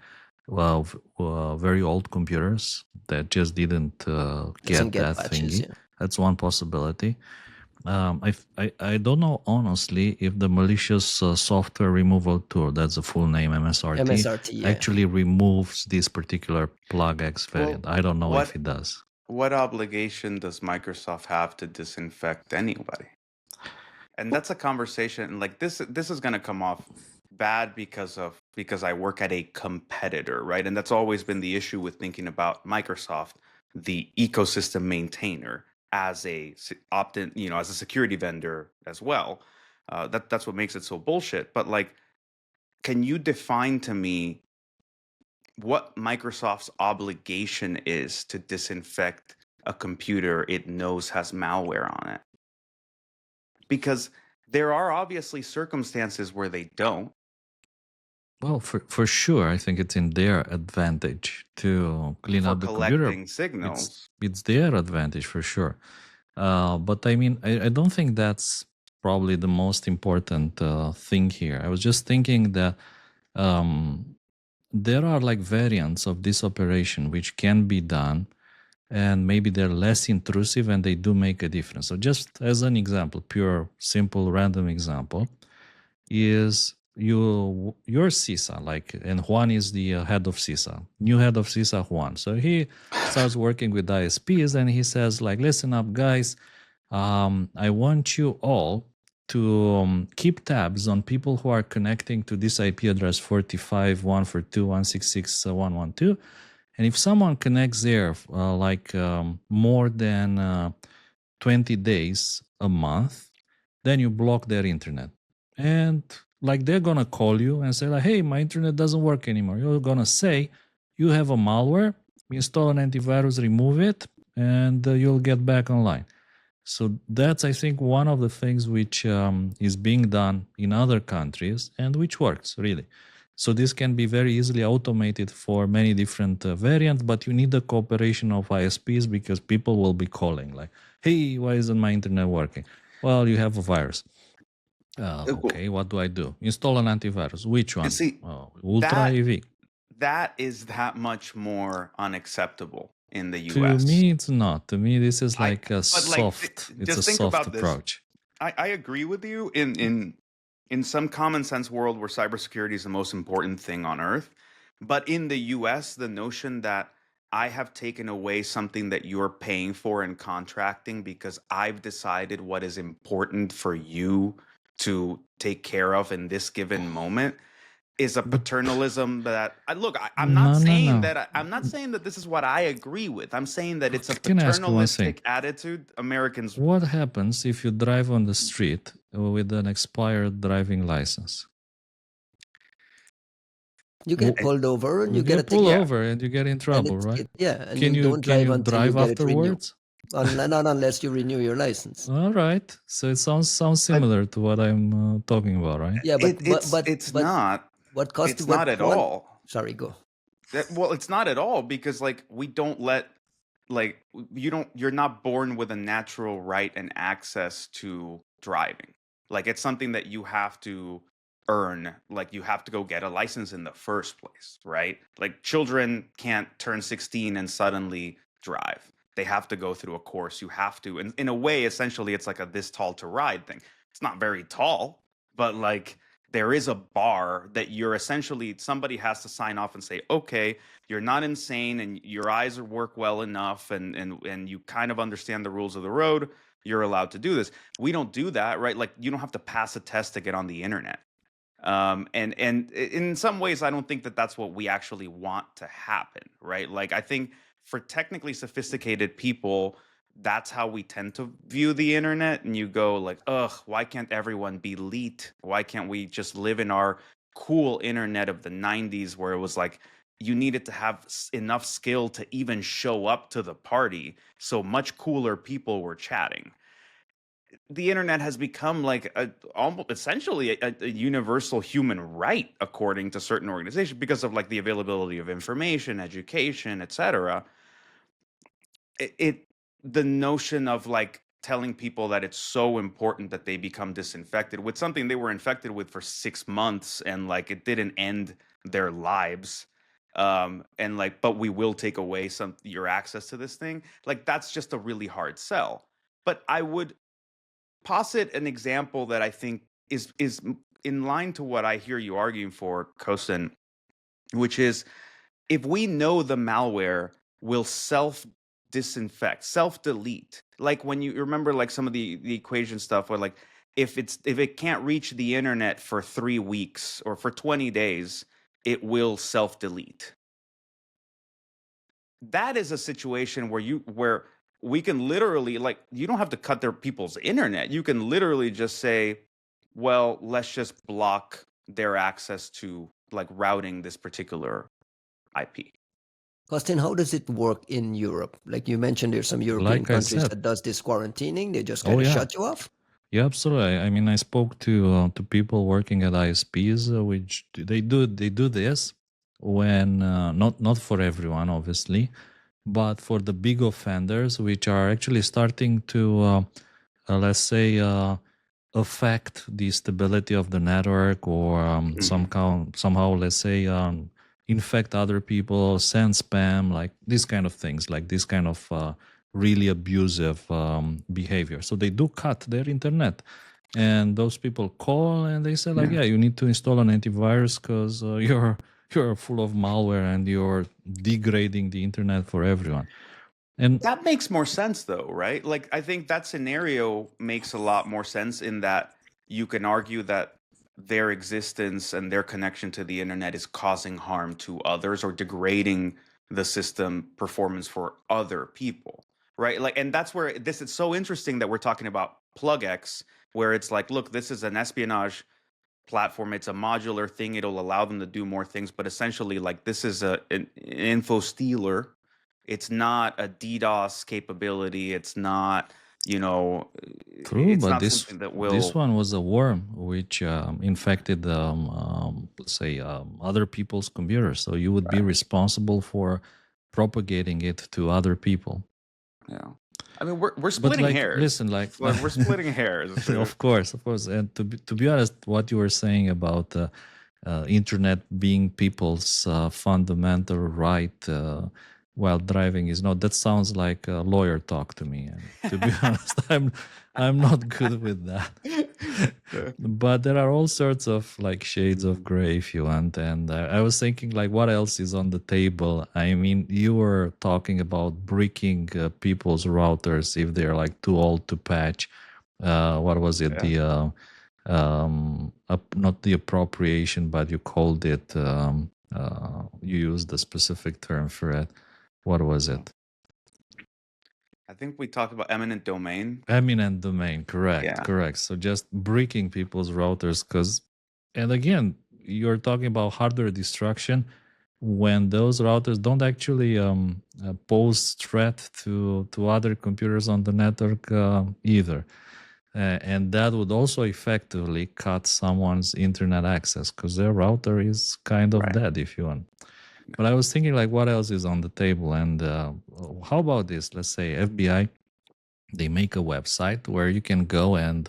old computers that just didn't get that
patches,
thingy.
yeah.
That's one possibility. I don't know honestly if the malicious software removal tool, that's the full name,
MSRT, yeah.
actually removes this particular PlugX variant. I don't know if it does.
What obligation does Microsoft have to disinfect anybody? And that's a conversation like this is going to come off bad because I work at a competitor, right? And that's always been the issue with thinking about Microsoft, the ecosystem maintainer, as a opt-in, as a security vendor as well. That's what makes it so bullshit. But like, can you define to me what Microsoft's obligation is to disinfect a computer it knows has malware on it? Because there are obviously circumstances where they don't.
Well, for sure, I think it's in their advantage to clean up the computer.
Collecting signals.
It's their advantage for sure. But I mean, I don't think that's probably the most important thing here. I was just thinking that there are like variants of this operation which can be done, and maybe they're less intrusive and they do make a difference. So just as an example, pure, simple, random example, is your CISA, like, and Juan is the head of CISA, new head of CISA, Juan. So he starts working with ISPs and he says like, listen up guys, I want you all to keep tabs on people who are connecting to this IP address 45.142.166.112. And if someone connects there more than 20 days a month, then you block their internet. And like they're going to call you and say like, hey, my internet doesn't work anymore. You're going to say, you have a malware, install an antivirus, remove it, and you'll get back online. So that's, I think, one of the things which is being done in other countries and which works really. So this can be very easily automated for many different variants, but you need the cooperation of ISPs because people will be calling like, hey, why isn't my internet working? Well, you have a virus. Okay, what do I do? Install an antivirus. Which one? Ultra AV.
That is that much more unacceptable in the US.
To me, it's not. To me, this is like a soft. It's a soft approach.
I agree with you in some common sense world where cybersecurity is the most important thing on earth. But in the US, the notion that I have taken away something that you're paying for in contracting because I've decided what is important for you to take care of in this given moment is a paternalism that I'm not saying that this is what I agree with. I'm saying that it's a paternalistic attitude Americans.
What happens if you drive on the street with an expired driving license?
You get pulled over and you get
pulled over and you get in trouble, right?
And
can you drive afterwards?
Not unless you renew your license.
All right. So it sounds similar to what I'm talking about, right?
Yeah, but it's not. It's not at all.
Sorry, go.
Well, it's not at all because like we don't let you're not born with a natural right and access to driving. Like it's something that you have to earn. Like you have to go get a license in the first place, right? Like children can't turn 16 and suddenly drive. they have to go through a course. You have to, and in a way, essentially, it's like a this tall to ride thing. It's not very tall, but like there is a bar that you're essentially, somebody has to sign off and say, okay, you're not insane and your eyes work well enough, and you kind of understand the rules of the road. You're allowed to do this. We don't do that, right? Like you don't have to pass a test to get on the internet. And in some ways, I don't think that that's what we actually want to happen, right? Like I think for technically sophisticated people, that's how we tend to view the internet. And you go like, ugh, why can't everyone be elite? Why can't we just live in our cool internet of the 90s where it was like you needed to have enough skill to even show up to the party, so much cooler people were chatting. The internet has become like almost essentially a universal human right according to certain organizations because of like the availability of information, education, etc. It the notion of like telling people that it's so important that they become disinfected with something they were infected with for 6 months and like it didn't end their lives, and like but we will take away some your access to this thing, like that's just a really hard sell. But I would posit an example that I think is in line to what I hear you arguing for, Costin, which is if we know the malware will self disinfect, self delete, like when you remember like some of the equation stuff where like if it can't reach the internet for 3 weeks or for 20 days, it will self delete. That is a situation where we can literally, like, you don't have to cut their people's internet. You can literally just say, well, let's just block their access to like routing this particular IP.
Costin, how does it work in Europe? Like you mentioned, there's some European
Like I
countries
said,
that does this quarantining. They just
oh
kind of
yeah,
shut you off.
yeah, absolutely. I mean, I spoke to people working at ISPs, which they do this when not for everyone, obviously, but for the big offenders, which are actually starting to let's say affect the stability of the network, or somehow let's say infect other people, send spam, like these kind of things, like this kind of really abusive behavior. So they do cut their internet, and those people call and they say like, yeah, you need to install an antivirus because you're full of malware and you're degrading the internet for everyone. And
that makes more sense though, right? Like I think that scenario makes a lot more sense in that you can argue that their existence and their connection to the internet is causing harm to others or degrading the system performance for other people, right? Like, and that's where this is so interesting that we're talking about PlugX, where it's like, look, this is an espionage platform. It's a modular thing. It'll allow them to do more things, but essentially, like, this is an info stealer. It's not a DDoS capability. It's not,
true,
it's
but
not
this
something that
this
will.
one was a worm which infected, let's say, other people's computers. So you would be responsible for propagating it to other people.
Yeah, I mean, we're
But
splitting
like,
hairs.
listen, like,
We're splitting hairs.
of course, and to be honest, what you were saying about internet being people's fundamental right while driving is not. That sounds like a lawyer talk to me. And to be honest, I'm not good with that. But there are all sorts of like shades of gray, if you want. And I was thinking, like, what else is on the table? I mean, you were talking about bricking people's routers if they're like too old to patch. What was it?
Yeah.
Not the appropriation, but you called it. You used a specific term for it. What was it?
I think we talked about eminent domain.
Eminent domain, correct,
Yeah.
correct. So just bricking people's routers, and again, you're talking about hardware destruction when those routers don't actually pose threat to other computers on the network either. And that would also effectively cut someone's internet access because their router is kind of dead, if you want. But I was thinking, like, what else is on the table? And how about this? Let's say FBI, they make a website where you can go and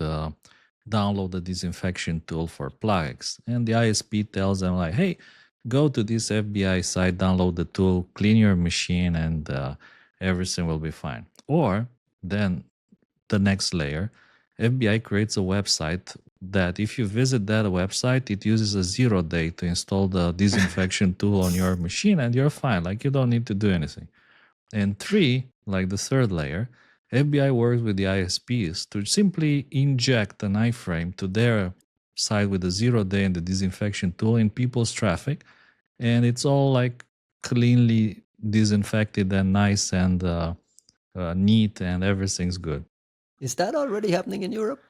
download the disinfection tool for PlugX. And the ISP tells them, like, hey, go to this FBI site, download the tool, clean your machine, and everything will be fine. Or then the next layer, FBI creates a website that if you visit that website, it uses a 0-day to install the disinfection tool on your machine and you're fine. Like you don't need to do anything. And 3, like the third layer, FBI works with the ISPs to simply inject an iframe to their side with the 0-day and the disinfection tool in people's traffic. And it's all like cleanly disinfected and nice and neat and everything's good.
Is that already happening in Europe?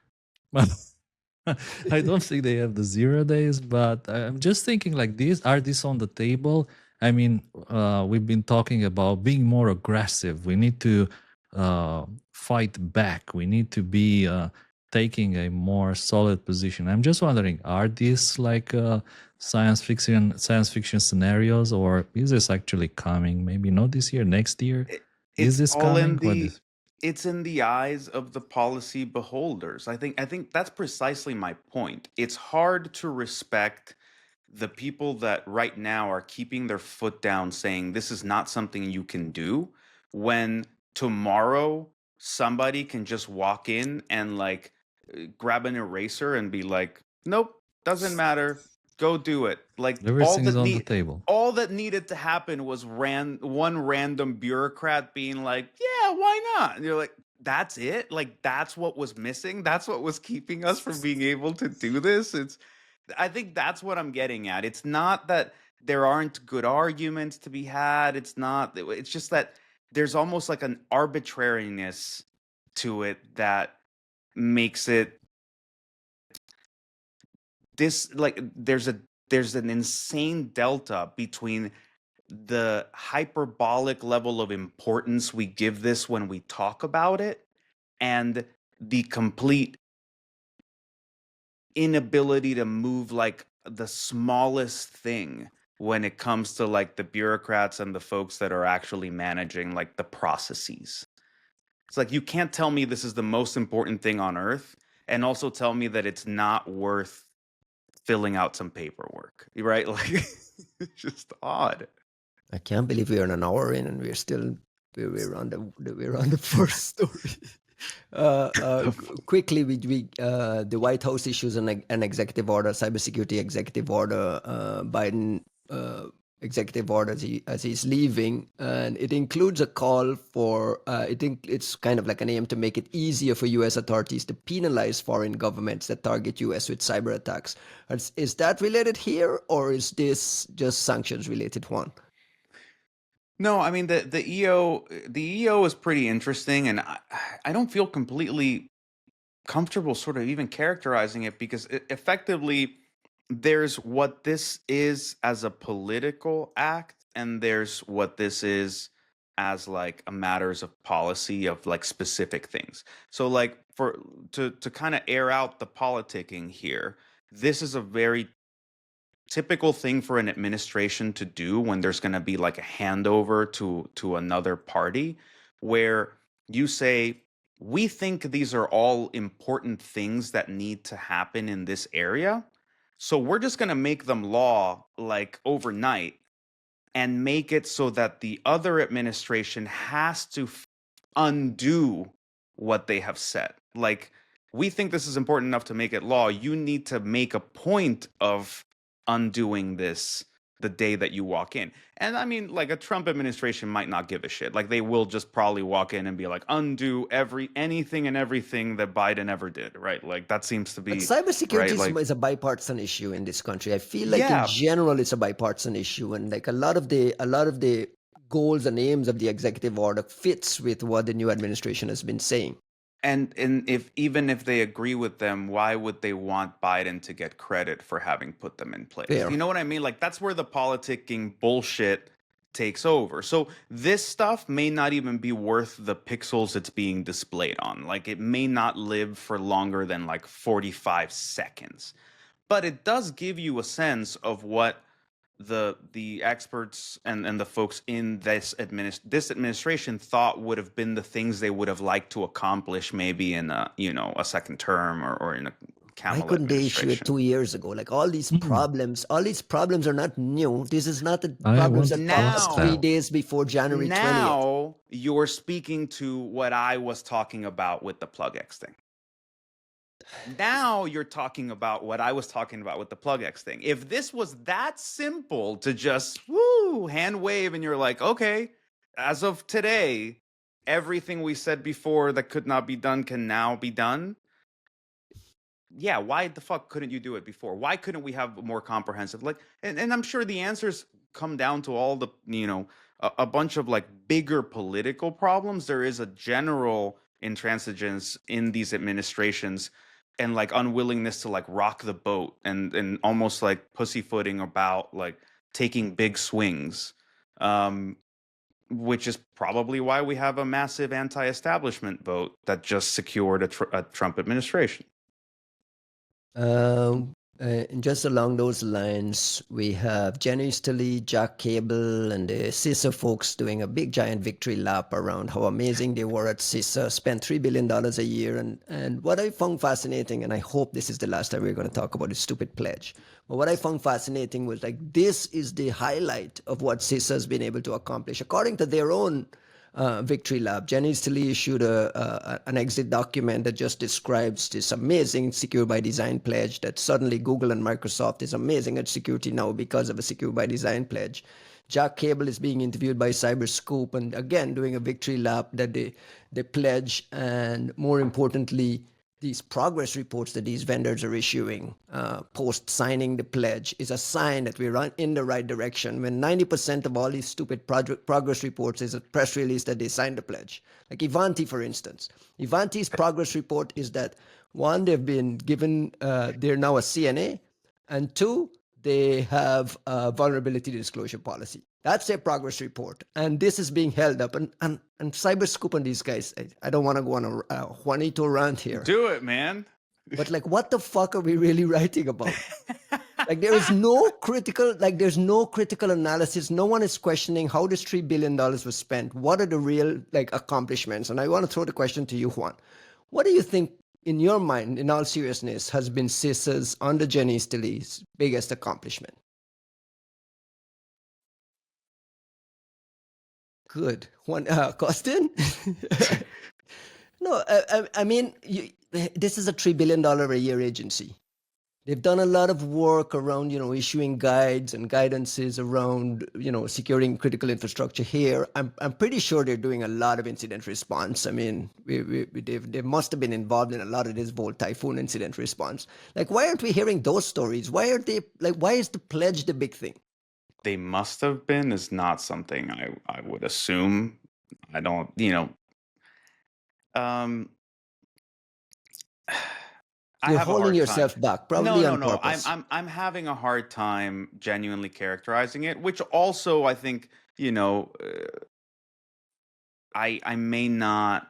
I don't think they have the 0 days, but I'm just thinking like these on the table? I mean, we've been talking about being more aggressive. We need to fight back. We need to be taking a more solid position. I'm just wondering, are these like science fiction scenarios, or is this actually coming? Maybe not this year, next year. Is this
all
coming?
in the it's in the eyes of the policy beholders. I think that's precisely my point. It's hard to respect the people that right now are keeping their foot down saying this is not something you can do, when tomorrow somebody can just walk in and like grab an eraser and be like, nope, doesn't matter, go do it. Like
Everything is on the table.
all that needed to happen was one random bureaucrat being like, yeah, why not? And you're like, that's it? Like that's what was missing? That's what was keeping us from being able to do this? I think that's what I'm getting at. It's not that there aren't good arguments to be had. It's just that there's almost like an arbitrariness to it that makes it this, like there's an insane delta between the hyperbolic level of importance we give this when we talk about it and the complete inability to move like the smallest thing when it comes to like the bureaucrats and the folks that are actually managing like the processes. It's like, you can't tell me this is the most important thing on earth and also tell me that it's not worth filling out some paperwork, right? Like it's just odd.
I can't believe we're an hour in and we're on the first story. Quickly, the White House issues an executive order, cybersecurity executive order, Biden executive order as he's leaving, and it includes a call for it's kind of like an aim to make it easier for U.S. authorities to penalize foreign governments that target U.S. with cyber attacks. Is that related here, or is this just sanctions related, Juan?
No, I mean the EO is pretty interesting, and I don't feel completely comfortable sort of even characterizing it, because effectively there's what this is as a political act, and there's what this is as like a matters of policy of like specific things. So like to kind of air out the politicking here, this is a very typical thing for an administration to do when there's going to be like a handover to another party, where you say, we think these are all important things that need to happen in this area, so we're just going to make them law like overnight and make it so that the other administration has to undo what they have said. Like, we think this is important enough to make it law. You need to make a point of undoing this the day that you walk in. And I mean, like, a Trump administration might not give a shit. Like, they will just probably walk in and be like, undo anything and everything that Biden ever did, right? Like, that seems to be.
But cybersecurity
right?
is a bipartisan issue in this country. I feel like in general it's a bipartisan issue, and like a lot of the goals and aims of the executive order fits with what the new administration has been saying.
And even if they agree with them, why would they want Biden to get credit for having put them in place?
Fair.
You know what I mean? Like, that's where the politicking bullshit takes over. So this stuff may not even be worth the pixels it's being displayed on. Like, it may not live for longer than like 45 seconds. But it does give you a sense of what the experts and the folks in this administration thought would have been the things they would have liked to accomplish maybe in a second term or in
Why
Kamala
couldn't they issue it
administration.
2 years ago? Like all these problems are not new. This is not the
I
problems
want
that
to
popped up
ask
three
that.
days before January 20th.
Now you're speaking to what I was talking about with the PlugX thing. Now you're talking about what I was talking about with the PlugX thing. If this was that simple to just hand wave and you're like, okay, as of today, everything we said before that could not be done can now be done. Yeah, why the fuck couldn't you do it before? Why couldn't we have more comprehensive and I'm sure the answers come down to all the, a bunch of like bigger political problems. There is a general intransigence in these administrations and like unwillingness to like rock the boat and almost like pussyfooting about like taking big swings. Which is probably why we have a massive anti-establishment vote that just secured a Trump administration.
And just along those lines, we have Jenny Easterly, Jack Cable, and the CISA folks doing a big giant victory lap around how amazing they were at CISA, spent $3 billion a year. And what I found fascinating, and I hope this is the last time we're going to talk about this stupid pledge, but what I found fascinating was like this is the highlight of what CISA has been able to accomplish. According to their own Victory Lab, Jenny Easterly issued an exit document that just describes this amazing Secure by Design pledge that suddenly Google and Microsoft is amazing at security now because of a Secure by Design pledge. Jack Cable is being interviewed by CyberScoop and again doing a victory lap that they pledge, and more importantly, these progress reports that these vendors are issuing post signing the pledge is a sign that we're in the right direction. When 90% of all these stupid progress reports is a press release that they signed the pledge. Like Ivanti, for instance. Ivanti's progress report is that one, they've been given, they're now a CNA, and two, they have a vulnerability disclosure policy. That's their progress report. And this is being held up. And CyberScoop and these guys, I don't want to go on a Juanito rant here.
Do it, man.
But like, what the fuck are we really writing about? Like there's no critical analysis. No one is questioning how this $3 billion was spent. What are the real like accomplishments? And I want to throw the question to you, Juan. What do you think, in your mind, in all seriousness, has been CISA's under Jenny Easterly's biggest accomplishment? Good. Juan, Costin? No, I mean, this is a $3 billion a year agency. They've done a lot of work around, issuing guides and guidances around, securing critical infrastructure here. I'm pretty sure they're doing a lot of incident response. I mean, they must have been involved in a lot of this Volt Typhoon incident response. Like, why aren't we hearing those stories? Why is the pledge the big thing?
They must have been is not something I would assume. I don't,
You're holding yourself back, probably on purpose.
I'm having a hard time genuinely characterizing it, which also I think, I may not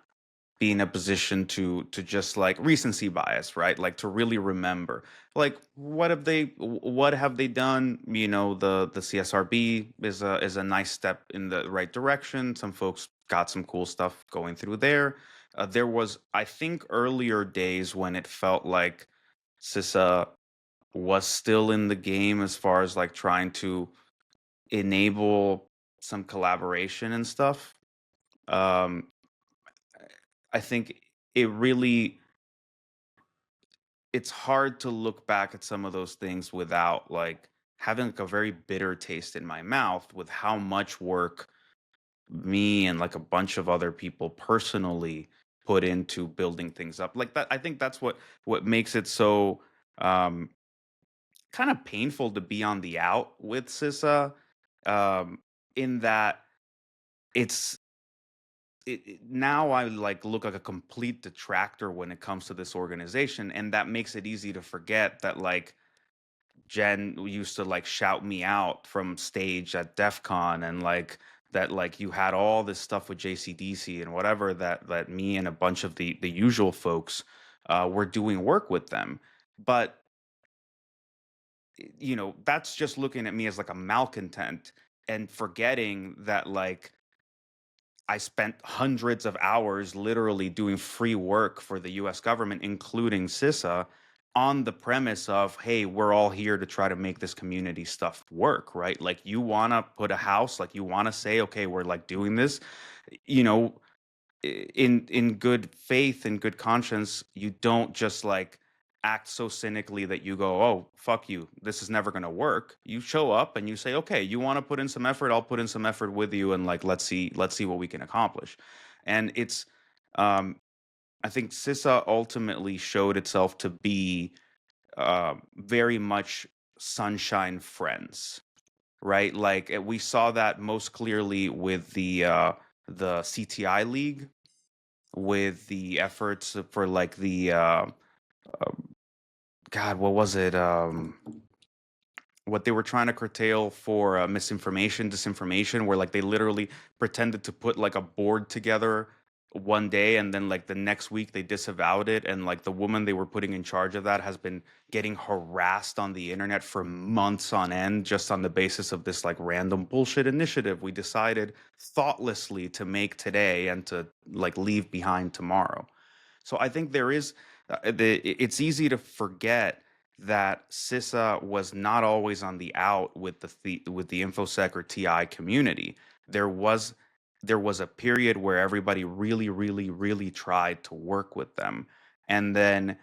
be in a position to just like recency bias, right? Like to really remember, like what have they done? The CSRB is a nice step in the right direction. Some folks got some cool stuff going through there. There was, I think, earlier days when it felt like CISA was still in the game as far as like trying to enable some collaboration and stuff. I think it's hard to look back at some of those things without like having like a very bitter taste in my mouth with how much work me and like a bunch of other people personally put into building things up like that. I think that's what makes it so kind of painful to be on the out with CISA, in that now I like look like a complete detractor when it comes to this organization, and that makes it easy to forget that like Jen used to like shout me out from stage at DEF CON, and like that like you had all this stuff with JCDC and whatever that me and a bunch of the usual folks were doing work with them. But that's just looking at me as like a malcontent and forgetting that like I spent hundreds of hours literally doing free work for the US government, including CISA. on the premise of, hey, we're all here to try to make this community stuff work, right? Like, you want to put a house, like, you want to say, okay, we're like doing this, you know, in good faith and good conscience. You don't just like act so cynically that you go, oh, fuck you, this is never going to work. You show up and you say, okay, you want to put in some effort, I'll put in some effort with you, and like, let's see what we can accomplish. And it's I think CISA ultimately showed itself to be very much sunshine friends, right? Like, we saw that most clearly with the CTI League, with the efforts for like the God, what was it? What they were trying to curtail for misinformation, disinformation, where like they literally pretended to put like a board together one day, and then like the next week they disavowed it, and like the woman they were putting in charge of that has been getting harassed on the internet for months on end, just on the basis of this like random bullshit initiative we decided thoughtlessly to make today and to like leave behind tomorrow. So I think there is it's easy to forget that CISA was not always on the out with with the InfoSec or TI community. There was there was a period where everybody really, really, really tried to work with them, and then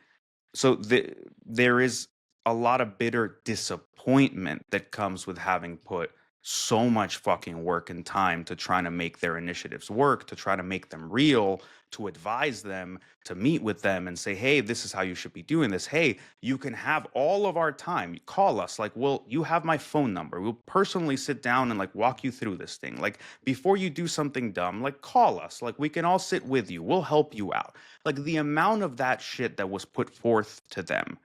there is a lot of bitter disappointment that comes with having put so much fucking work and time to trying to make their initiatives work, to try to make them real, to advise them, to meet with them and say, hey, this is how you should be doing this. Hey, you can have all of our time. Call us. Like, well, you have my phone number. We'll personally sit down and like walk you through this thing. Like, before you do something dumb, like, call us. Like, we can all sit with you. We'll help you out. Like, the amount of that shit that was put forth to them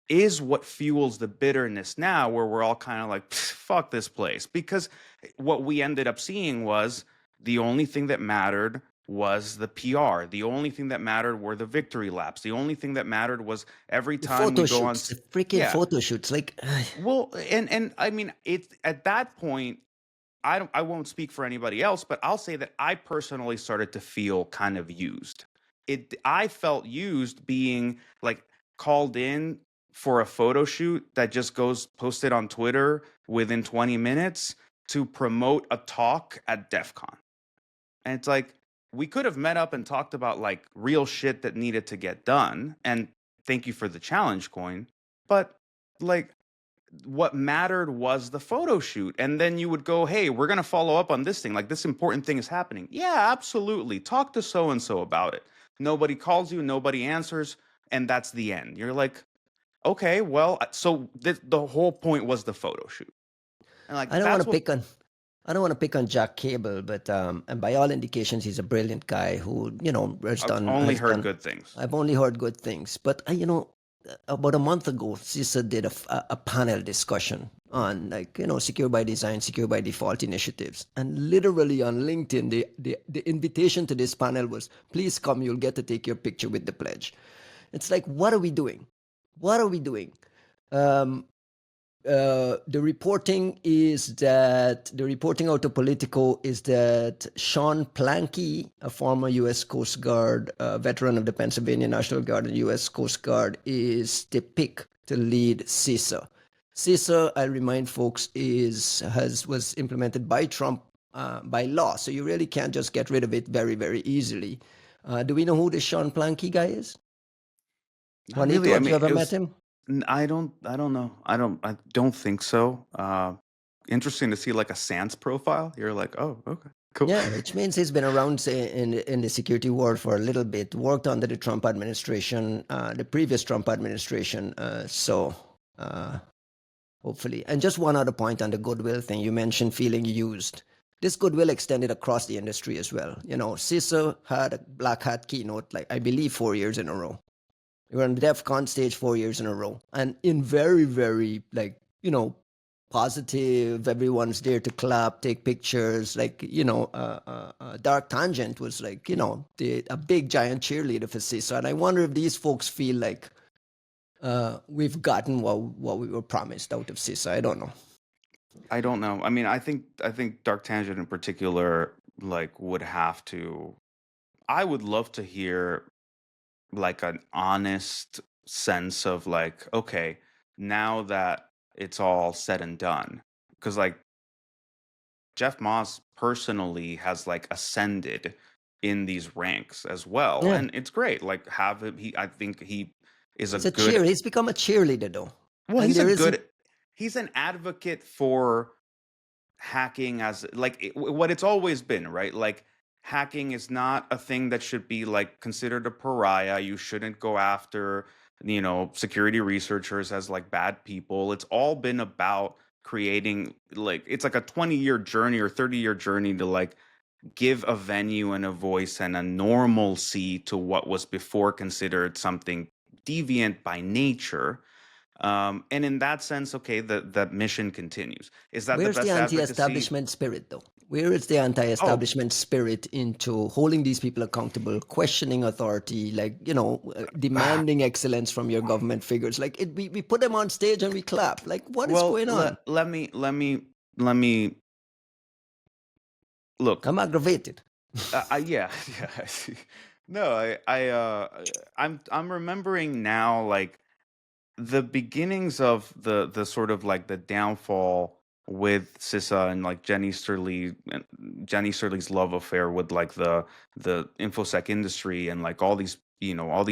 is what fuels the bitterness now, where we're all kind of like, fuck this place. Because what we ended up seeing was the only thing that mattered was the PR. The only thing that mattered were the victory laps. The only thing that mattered was every
The
time we
photo
go on.
shoots, the freaking
Yeah.
photo shoots. Like,
Well, and I mean, it's at that point, I won't speak for anybody else, but I'll say that I personally started to feel kind of used. I felt used being like called in for a photo shoot that just goes posted on Twitter within 20 minutes to promote a talk at DEF CON. And it's like, we could have met up and talked about like real shit that needed to get done. And thank you for the challenge coin. But like, what mattered was the photo shoot. And then you would go, hey, we're going to follow up on this thing. Like, this important thing is happening. Yeah, absolutely. Talk to so and so about it. Nobody calls you, nobody answers. And that's the end. You're like, okay, well, so the whole point was the photo shoot. And like,
I don't want
that's
to
what.
pick on, I don't want to pick on Jack Cable, but and by all indications, he's a brilliant guy who
I've only heard good things.
I've only heard good things. But about a month ago, CISA did a panel discussion on secure by design, secure by default initiatives, and literally on LinkedIn, the invitation to this panel was, please come, you'll get to take your picture with the pledge. It's like, what are we doing? What are we doing? The reporting out of Politico is that Sean Planky, a former U.S. Coast Guard veteran of the Pennsylvania National Guard and U.S. Coast Guard, is the pick to lead CISA. CISA, I'll remind folks, was implemented by Trump by law, so you really can't just get rid of it very, very easily. Do we know who this Sean Planky guy is?
Not
Juanito,
really. I
have
mean,
you ever met him?
I don't know. I don't think so. Interesting to see like a SANS profile. You're like, oh, okay, cool.
Yeah, which means he's been around in the security world for a little bit, worked under the Trump administration, the previous Trump administration. Hopefully. And just one other point on the goodwill thing. You mentioned feeling used. This goodwill extended across the industry as well. CISA had a black hat keynote, like I believe 4 years in a row. We were on the DEF CON stage 4 years in a row. And in very, very, positive, everyone's there to clap, take pictures. Dark Tangent was a big, giant cheerleader for CISA. And I wonder if these folks feel like we've gotten what we were promised out of CISA. I don't know.
I don't know. I mean, I think Dark Tangent in particular, like, would have to. I would love to hear like an honest sense of like, okay, now that it's all said and done, because like Jeff Moss personally has like ascended in these ranks as well,
Yeah.
and it's great. Like have him. I think he is a
He's a
good.
he's become a cheerleader though.
Well,
And
he's a
there isn't
good. He's an advocate for hacking as like what it's always been, right? Like hacking is not a thing that should be like considered a pariah. You shouldn't go after, security researchers as like bad people. It's all been about creating like it's like a 20-year journey or 30-year journey to like give a venue and a voice and a normalcy to what was before considered something deviant by nature. And in that sense, okay, the mission continues. Is that the
Where's the
best advocacy?
anti-establishment spirit, though? Where is the
Oh,
anti-establishment spirit into holding these people accountable, questioning authority, like,
ah,
demanding excellence from your government figures? Like, we put them on stage and we clap. Like, what is
well,
going on?
let me look.
I'm aggravated.
Yeah, yeah. I see. No, I'm remembering now, like the beginnings of the sort of like the downfall with CISA and like Jenny Sterling's love affair with like the infosec industry and like all these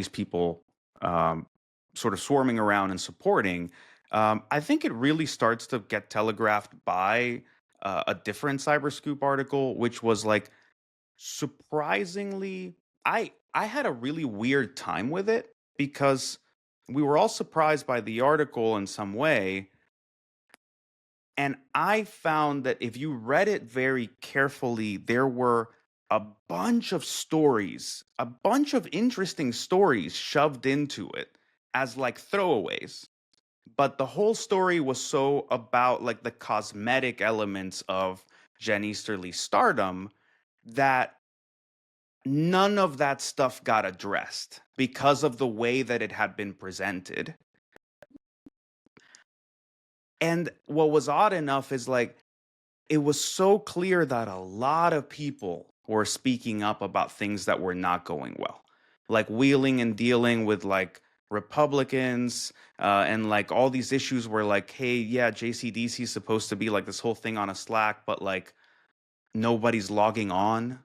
people um, sort of swarming around and supporting. I think it really starts to get telegraphed by a different Cyberscoop article, which was like surprisingly, I had a really weird time with it because we were all surprised by the article in some way, and I found that if you read it very carefully, there were a bunch of stories, a bunch of interesting stories shoved into it as like throwaways. But the whole story was so about like the cosmetic elements of Jen Easterly's stardom that none of that stuff got addressed because of the way that it had been presented. And what was odd enough is like it was so clear that a lot of people were speaking up about things that were not going well, like wheeling and dealing with like Republicans and like all these issues where like, hey, yeah, JCDC is supposed to be like this whole thing on a Slack, but like nobody's logging on.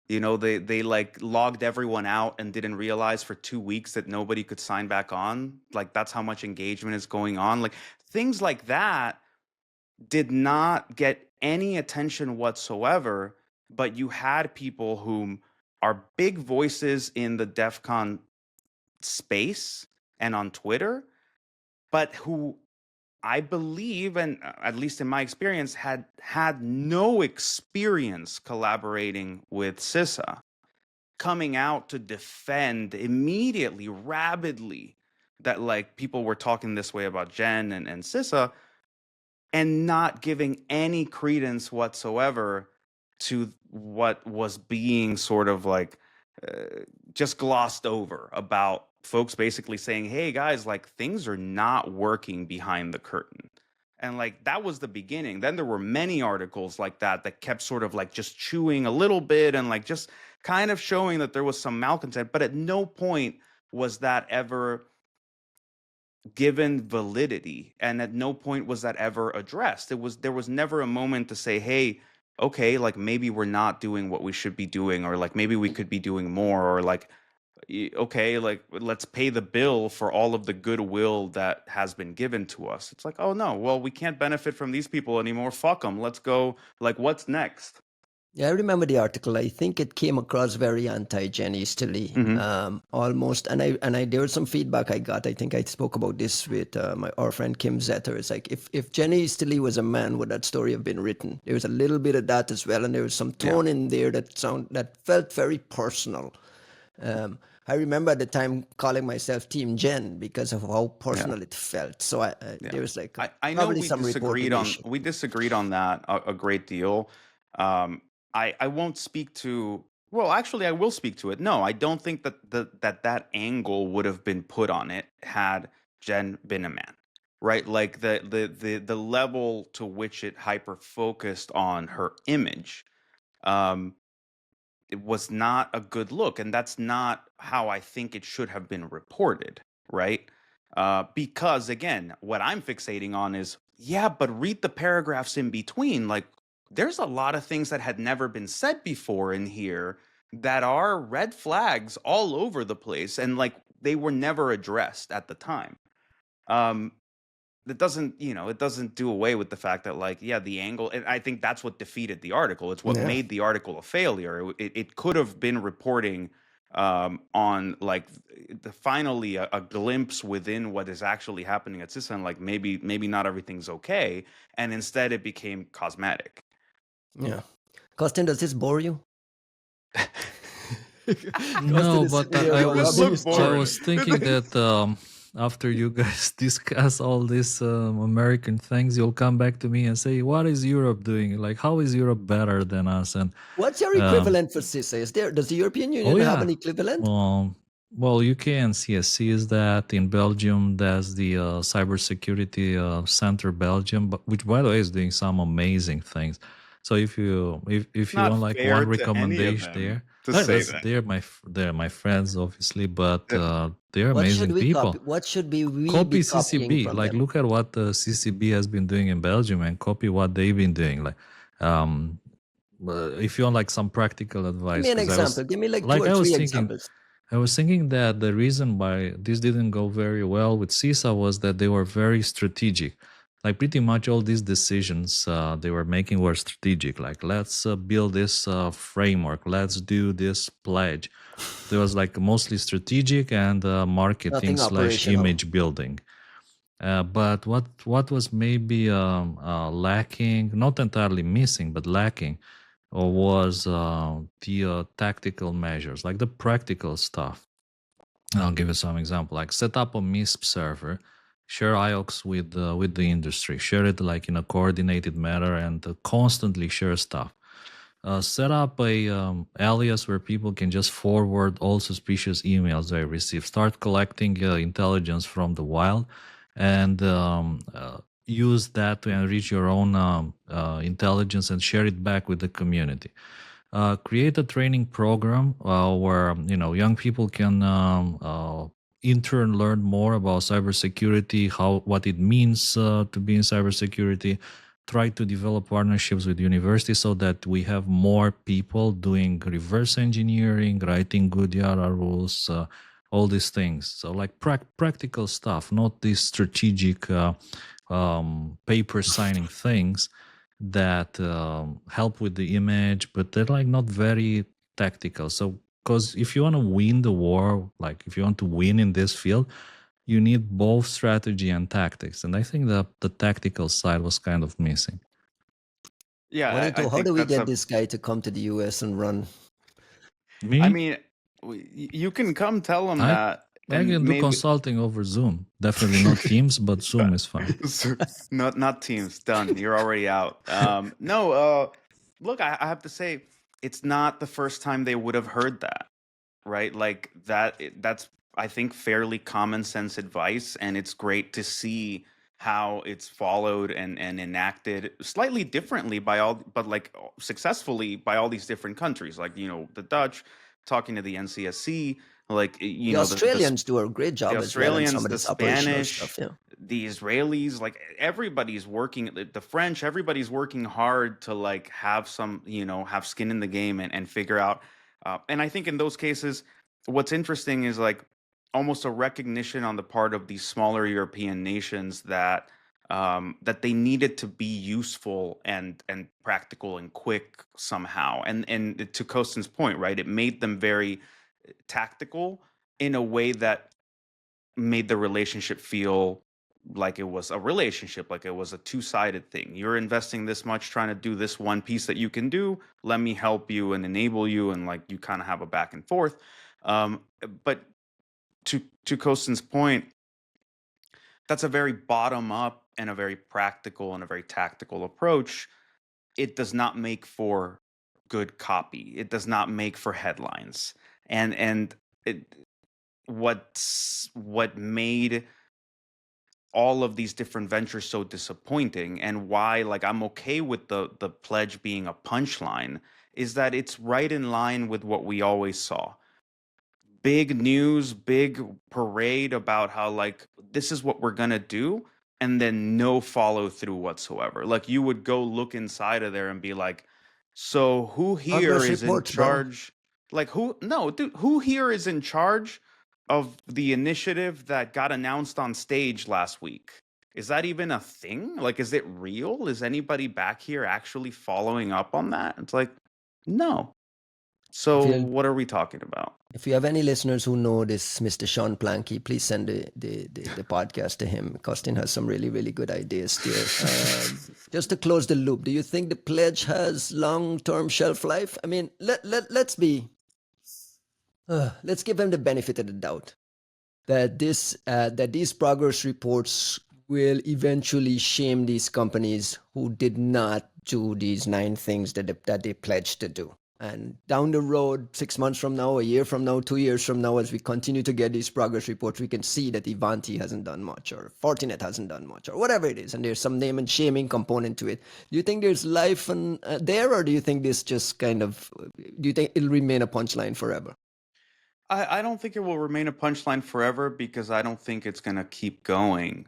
They like logged everyone out and didn't realize for 2 weeks that nobody could sign back on. Like that's how much engagement is going on. Like things like that did not get any attention whatsoever, but you had people whom are big voices in the DEF CON space and on Twitter, but who I believe, and at least in my experience, had no experience collaborating with CISA, coming out to defend immediately, rabidly, that like people were talking this way about Jen and CISA, and not giving any credence whatsoever to what was being sort of like uh, just glossed over about folks basically saying, hey guys, like things are not working behind the curtain. And like that was the beginning. Then there were many articles like that kept sort of like just chewing a little bit and like just kind of showing that there was some malcontent, but at no point was that ever given validity, and at no point was that ever addressed. There was never a moment to say, hey, okay, like maybe we're not doing what we should be doing, or like maybe we could be doing more, or like okay, like let's pay the bill for all of the goodwill that has been given to us. It's like, oh no, well, we can't benefit from these people anymore, fuck them, let's go, like what's next?
Yeah, I remember the article. I think it came across very anti-Jen Easterly,
Mm-hmm.
almost. And I there was some feedback I got. I think I spoke about this with our friend Kim Zetter. It's like if Jen Easterly was a man, would that story have been written? There was a little bit of that as well, and there was some
Yeah.
tone in there that felt very personal. I remember at the time calling myself Team Jen because of how
Yeah.
personal it felt. So
Yeah.
there was like
I know
probably some reporting issue.
we disagreed on that a great deal. Um, I won't speak to, well, actually I will speak to it. No, I don't think that that angle would have been put on it had Jen been a man. Right? Like the level to which it hyper focused on her image. Um, it was not a good look, and that's not how I think it should have been reported, right? Because again, what I'm fixating on is, yeah, but read the paragraphs in between. Like, there's a lot of things that had never been said before in here that are red flags all over the place, and like they were never addressed at the time. Um, that doesn't, it doesn't do away with the fact that, like, yeah, the angle, and I think that's what defeated the article. It's what
Yeah.
made the article a failure. It could have been reporting on, like, finally a glimpse within what is actually happening at CISA, and like maybe not everything's okay, and instead it became cosmetic.
Yeah. Costin, does this bore you?
No, but I
bored.
was thinking that after you guys discuss all these American things, you'll come back to me and say, "What is Europe doing? Like, how is Europe better than us?" And
What's your equivalent for CISA? Does the European Union have an equivalent?
Well, UK and CSC is that. In Belgium, there's the cybersecurity center Belgium, but which, by the way, is doing some amazing things. So if you want like one recommendation there, they're my friends, obviously, but they're amazing people.
What should we
copy
be copying
CCB?
from
Like,
them?
look at what CCB has been doing in Belgium and copy what they've been doing. Like, if you want like some practical advice,
Give me an example. Give me like 2 or 3 examples.
I was thinking that the reason why this didn't go very well with CISA was that they were very strategic. Like, pretty much all these decisions they were making were strategic. Like, let's build this framework. Let's do this pledge. There was like mostly strategic and marketing / image building. But what was maybe lacking, not entirely missing, but lacking, was the tactical measures, like the practical stuff. I'll give you some example, like set up a MISP server, share IOCs with the industry, share it like in a coordinated manner, and constantly share stuff. Set up a alias where people can just forward all suspicious emails they receive. Start collecting intelligence from the wild, and use that to enrich your own intelligence and share it back with the community. Create a training program where young people can in turn learn more about cybersecurity, what it means to be in cybersecurity. Try to develop partnerships with universities so that we have more people doing reverse engineering, writing good Yara rules, all these things. So like practical stuff, not these strategic paper signing things that help with the image, but they're like not very tactical. So, because if you want to win the war, like if you want to win in this field, you need both strategy and tactics. And I think that the tactical side was kind of missing.
Yeah,
how do we get this guy to come to the US and run?
Me?
I mean, you can come tell him that.
I can do consulting over Zoom. Definitely not Teams, but Zoom is fine.
Not Teams. Done. You're already out. Look, I have to say, it's not the first time they would have heard that, right? Like that's, I think, fairly common sense advice, and it's great to see how it's followed and enacted slightly differently but like successfully by all these different countries. Like, the Dutch talking to the NCSC. Like,
the Australians do a great job.
The Australians,
well,
the Spanish, stuff, the Israelis, like everybody's working. The French, everybody's working hard to like have some, have skin in the game and figure out. And I think in those cases, what's interesting is like almost a recognition on the part of these smaller European nations that that they needed to be useful and practical and quick somehow. And to Costin's point, right, it made them very tactical in a way that made the relationship feel like it was a relationship, like it was a two-sided thing. You're investing this much trying to do this one piece that you can do. Let me help you and enable you, and like you kind of have a back and forth. But to Costin's point, that's a very bottom up and a very practical and a very tactical approach. It does not make for good copy. It does not make for headlines. And what made all of these different ventures so disappointing, and why like I'm okay with the pledge being a punchline, is that it's right in line with what we always saw. big news, big parade about how like this is what we're gonna do, and then no follow through whatsoever. Like you would go look inside of there and be like, so who here
Progress
is in
reports, bro.
charge? Like who no, dude, who here is in charge of the initiative that got announced on stage last week? Is that even a thing? Like, is it real? Is anybody back here actually following up on that? It's like, no.
If
So
you
what are we talking about?
if you have any listeners who know this Mr. Sean Planky, please send the podcast to him. Costin has some really, really good ideas there. Just to close the loop, do you think the pledge has long-term shelf life? I mean, let's give him the benefit of the doubt that these progress reports will eventually shame these companies who did not do these 9 things that they pledged to do. And down the road, 6 months from now, a year from now, 2 years from now, as we continue to get these progress reports, we can see that Ivanti hasn't done much, or Fortinet hasn't done much, or whatever it is, and there's some name and shaming component to it. Do you think there's life there, or do you think this just kind of, do you think it'll remain a punchline forever?
I don't think it will remain a punchline forever because I don't think it's gonna keep going.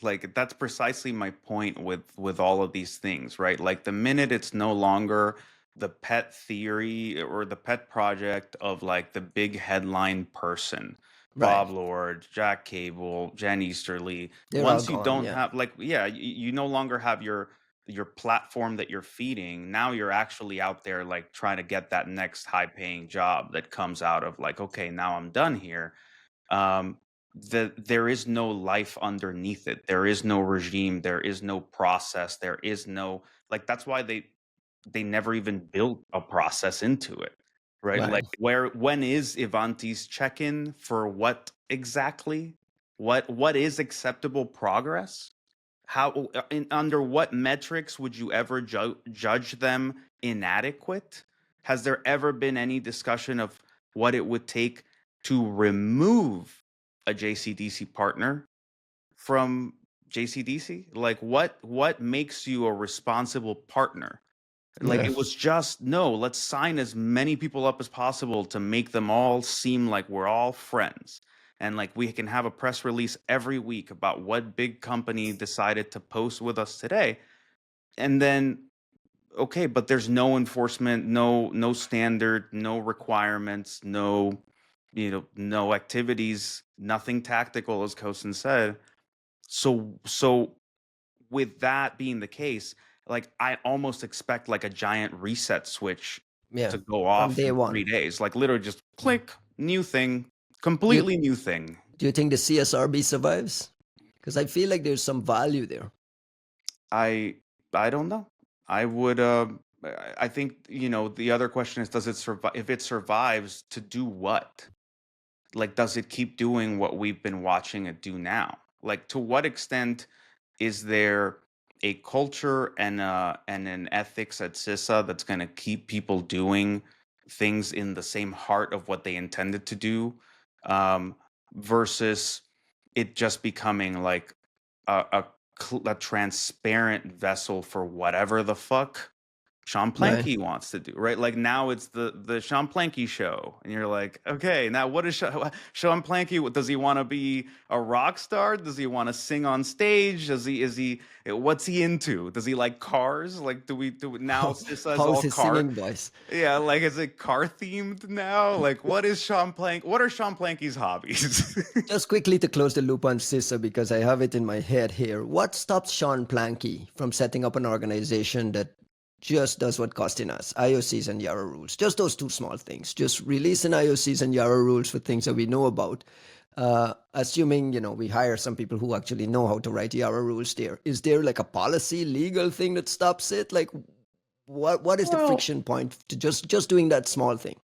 Like that's precisely my point with all of these things, right? Like the minute it's no longer the pet theory or the pet project of like the big headline person,
Right.
Bob Lord, Jack Cable, Jen Easterly,
They're all
once you
gone,
don't
yeah.
have like yeah, you no longer have your platform that you're feeding. Now you're actually out there like trying to get that next high paying job that comes out of like, okay, now I'm done here. um there is no life underneath it. There is no regime, there is no process, there is no like that's why they never even built a process into it, right?
Right.
Like where when is Ivanti's check-in for what exactly? What is acceptable progress? How under what metrics would you ever judge them inadequate? Has there ever been any discussion of what it would take to remove a JCDC partner from JCDC? Like what makes you a responsible partner? Like
Yeah.
it was just no, let's sign as many people up as possible to make them all seem like we're all friends. And like we can have a press release every week about what big company decided to post with us today. And then okay, but there's no enforcement, no standard, no requirements, no activities, nothing tactical as Kosin said. So with that being the case, like I almost expect like a giant reset switch
Yeah.
to go
From
off
day
in
one.
3 days. Like literally just click, new thing,
Do you
completely new thing.
do you think the CSRB survives? Because I feel like there's some value there.
I I don't know. I would I think, the other question is does it survive if it survives to do what? Like does it keep doing what we've been watching it do now? Like to what extent is there a culture and an ethics at CISA that's going to keep people doing things in the same heart of what they intended to do, um, versus it just becoming like a transparent vessel for whatever the fuck Sean
Right.
Planky wants to do, right? Like now it's the Sean Planky show, and you're like, okay, now what is Sean Planky? Does he want to be a rock star? Does he want to sing on stage? What's he into? Does he like cars? Like do we now CISA is
How's
all
his
car?
singing voice?
Yeah, like is it car themed now? Like what is Sean Plank? What are Sean Planky's hobbies?
Just quickly to close the loop on CISA, because I have it in my head here. What stops Sean Planky from setting up an organization that just does what Costin has, IOCs and Yara rules? Just those 2 small things. Just releasing IOCs and Yara rules for things that we know about. Assuming, we hire some people who actually know how to write Yara rules there. Is there like a policy, legal thing that stops it? Like what is the
Well,
friction point to just doing that small thing?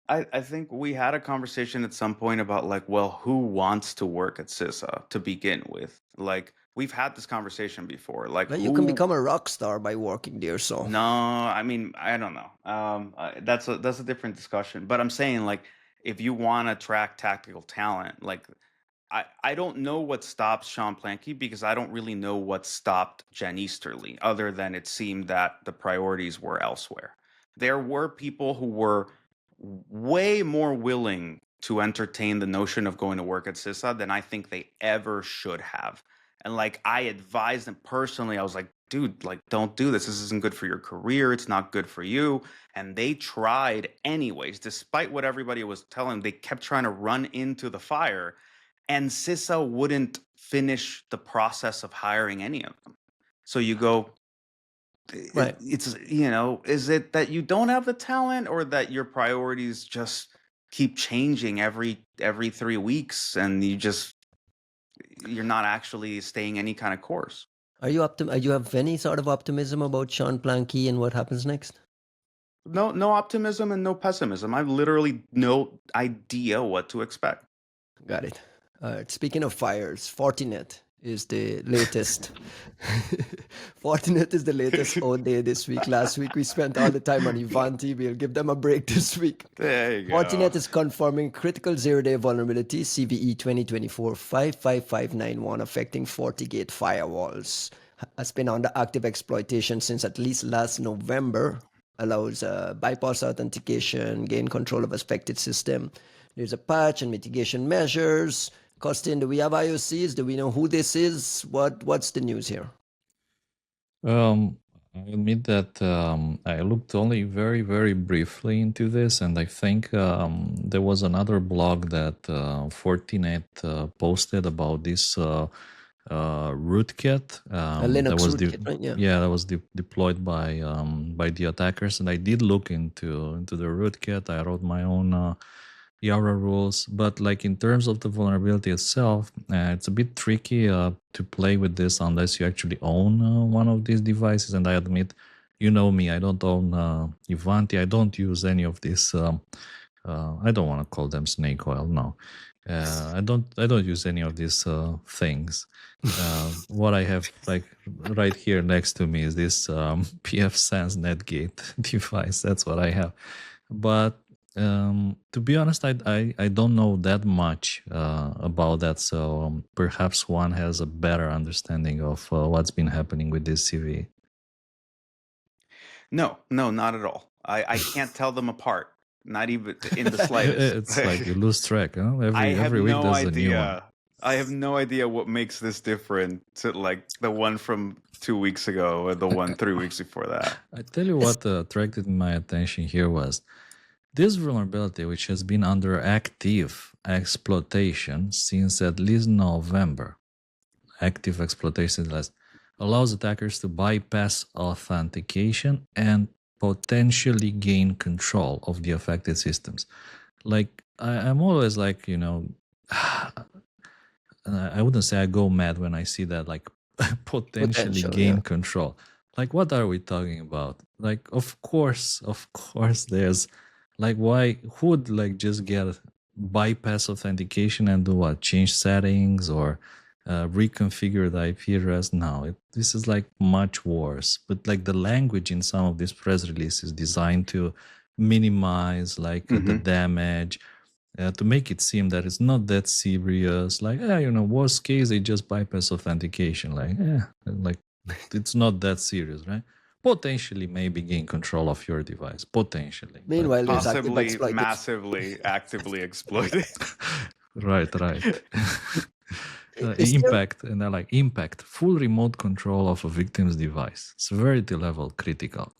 I think we had a conversation at some point about like, well, who wants to work at CISA to begin with? Like, we've had this conversation before. Like,
Well, you can
who?
become a rock star by working there, so
No, I mean, I don't know. That's a different discussion. But I'm saying like, if you want to track tactical talent, like, I don't know what stops Sean Planky because I don't really know what stopped Jen Easterly, other than it seemed that the priorities were elsewhere. There were people who were way more willing to entertain the notion of going to work at CISA than I think they ever should have. And like I advised them personally, I was like, dude, like don't do this. This isn't good for your career. It's not good for you. And they tried anyways, despite what everybody was telling them, they kept trying to run into the fire. And CISA wouldn't finish the process of hiring any of them. So you go,
Right.
it's, you know, is it that you don't have the talent or that your priorities just keep changing every 3 weeks and you're not actually staying any kind of course?
Are you you have any sort of optimism about Sean Planky and what happens next?
No optimism and no pessimism. I've literally no idea what to expect.
Got it. Speaking of fires, Fortinet is the latest. Fortinet is the latest all day this week. Last week we spent all the time on Ivanti. We'll give them a break this week.
There you go.
Fortinet is confirming critical zero-day vulnerability CVE 2024-55591 affecting FortiGate firewalls. Has been under active exploitation since at least last November. Allows bypass authentication, gain control of affected system. There's a patch and mitigation measures. Costin, do we have IOCs? Do we know who this is? What's the news here?
I admit that I looked only very, very briefly into this, and I think there was another blog that Fortinet posted about this rootkit.
A Linux
that was
rootkit, right? Yeah.
that was deployed by the attackers, and I did look into the rootkit. I wrote my own YARA rules, but like in terms of the vulnerability itself, it's a bit tricky to play with this unless you actually own one of these devices. And I admit, you know me, I don't own Ivanti. I don't use any of this. I don't want to call them snake oil. No, I don't use any of these things. What I have like right here next to me is this PF Sans Netgate device. That's what I have, but. To be honest, I don't know that much about that, so perhaps Juan has a better understanding of what's been happening with this CV.
No, not at all. I can't tell them apart, not even in the slightest.
It's like you lose track, huh?
I have
Every week
no
there's a new one.
idea. I have no idea what makes this different to like the one from 2 weeks ago or the one 3 weeks before that.
I tell you what attracted my attention here was this vulnerability, which has been under active exploitation since at least November. Active exploitation allows attackers to bypass authentication and potentially gain control of the affected systems. Like, I'm always like, you know, I wouldn't say I go mad when I see that, like, potentially gain control. Like, what are we talking about? Like, of course, there's, like, who would, like, just get bypass authentication and do what? Change settings or reconfigure the IP address? No, this is, like, much worse. But, like, the language in some of these press releases is designed to minimize, like, the damage, to make it seem that it's not that serious. Like, you know, worst case, they just bypass authentication. Like, it's not that serious, right? Potentially maybe gain control of your device. Potentially.
Meanwhile,
possibly massively actively exploited.
Right. Impact, and they're like, impact, full remote control of a victim's device. Severity level critical.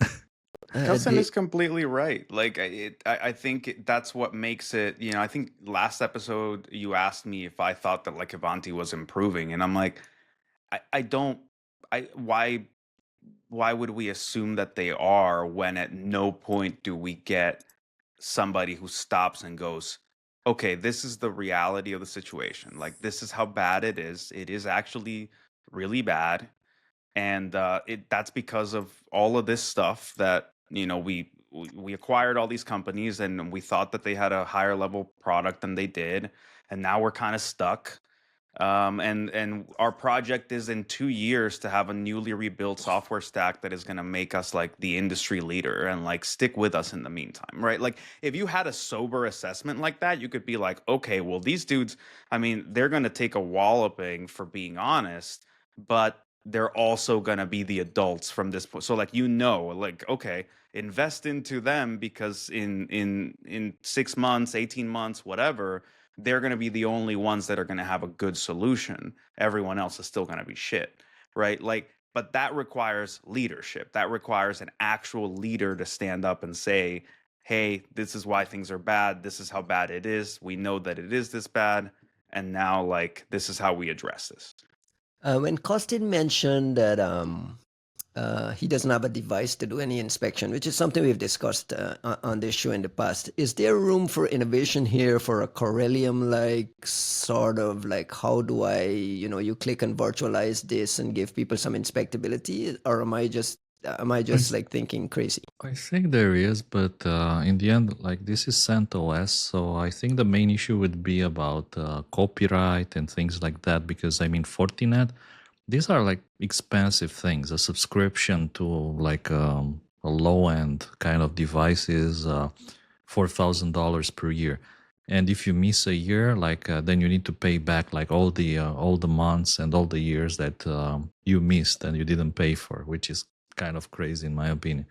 Costin is completely right. Like, I think that's what makes it, you know, I think last episode you asked me if I thought that like Ivanti was improving, and I'm like, why would we assume that they are when at no point do we get somebody who stops and goes, okay, this is the reality of the situation. Like, this is how bad it is. It is actually really bad. And that's because of all of this stuff that, you know, we acquired all these companies and we thought that they had a higher level product than they did. And now we're kind of stuck. And our project is in 2 years to have a newly rebuilt software stack that is going to make us like the industry leader and like stick with us in the meantime, right? Like if you had a sober assessment like that, you could be like, okay, well, these dudes, I mean, they're going to take a walloping for being honest, but they're also going to be the adults from this point. So like, like, okay, invest into them, because in 6 months, 18 months, whatever, they're going to be the only ones that are going to have a good solution. Everyone else is still going to be shit, right? Like, but that requires leadership. That requires an actual leader to stand up and say, hey, this is why things are bad. This is how bad it is. We know that it is this bad. And now, like, this is how we address this.
When Costin mentioned that he doesn't have a device to do any inspection, which is something we've discussed on this show in the past, is there room for innovation here for a Corellium-like sort of like, how do I, you click and virtualize this and give people some inspectability, or am I just like thinking crazy?
I think there is, but in the end, like, this is CentOS, so I think the main issue would be about copyright and things like that, because I mean, Fortinet, these are like expensive things. A subscription to like a low-end kind of device is $4,000 per year, and if you miss a year, like then you need to pay back like all the months and all the years that you missed and you didn't pay for, which is kind of crazy in my opinion.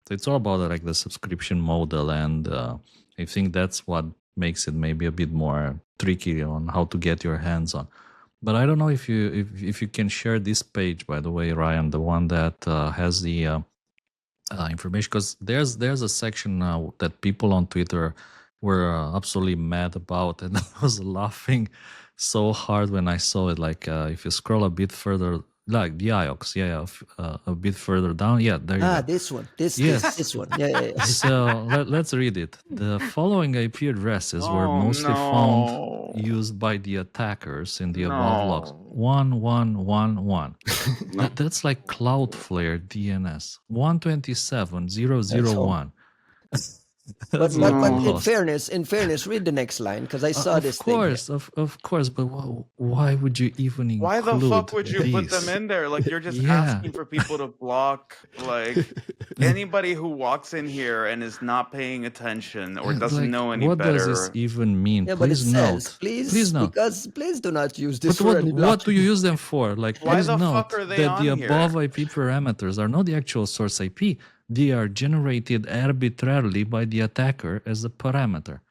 So it's all about like the subscription model, and I think that's what makes it maybe a bit more tricky on how to get your hands on. But I don't know if you can share this page, by the way, Ryan, the one that has the information, because there's a section now that people on Twitter were absolutely mad about, and I was laughing so hard when I saw it. Like if you scroll a bit further, like the IOX, a bit further down, there you go.
This one, this one,
So let's read it. The following IP addresses were mostly found used by the attackers in the above logs. 1111. That's like Cloudflare DNS. 127.001.
But in fairness, read the next line, because I saw this thing.
Of course, but why would you even include
Why the fuck would you put them in there? Like, you're just asking for people to block, like, anybody who walks in here and is not paying attention or doesn't know any
what
better.
What does this even mean?
Yeah, but
please
it
note.
Says, please note. Because please do not use this
but what do you use them for? Like,
why
please
the
note
fuck are they
that
on
the
here?
above IP parameters are not the actual source IP. They are generated arbitrarily by the attacker as a parameter.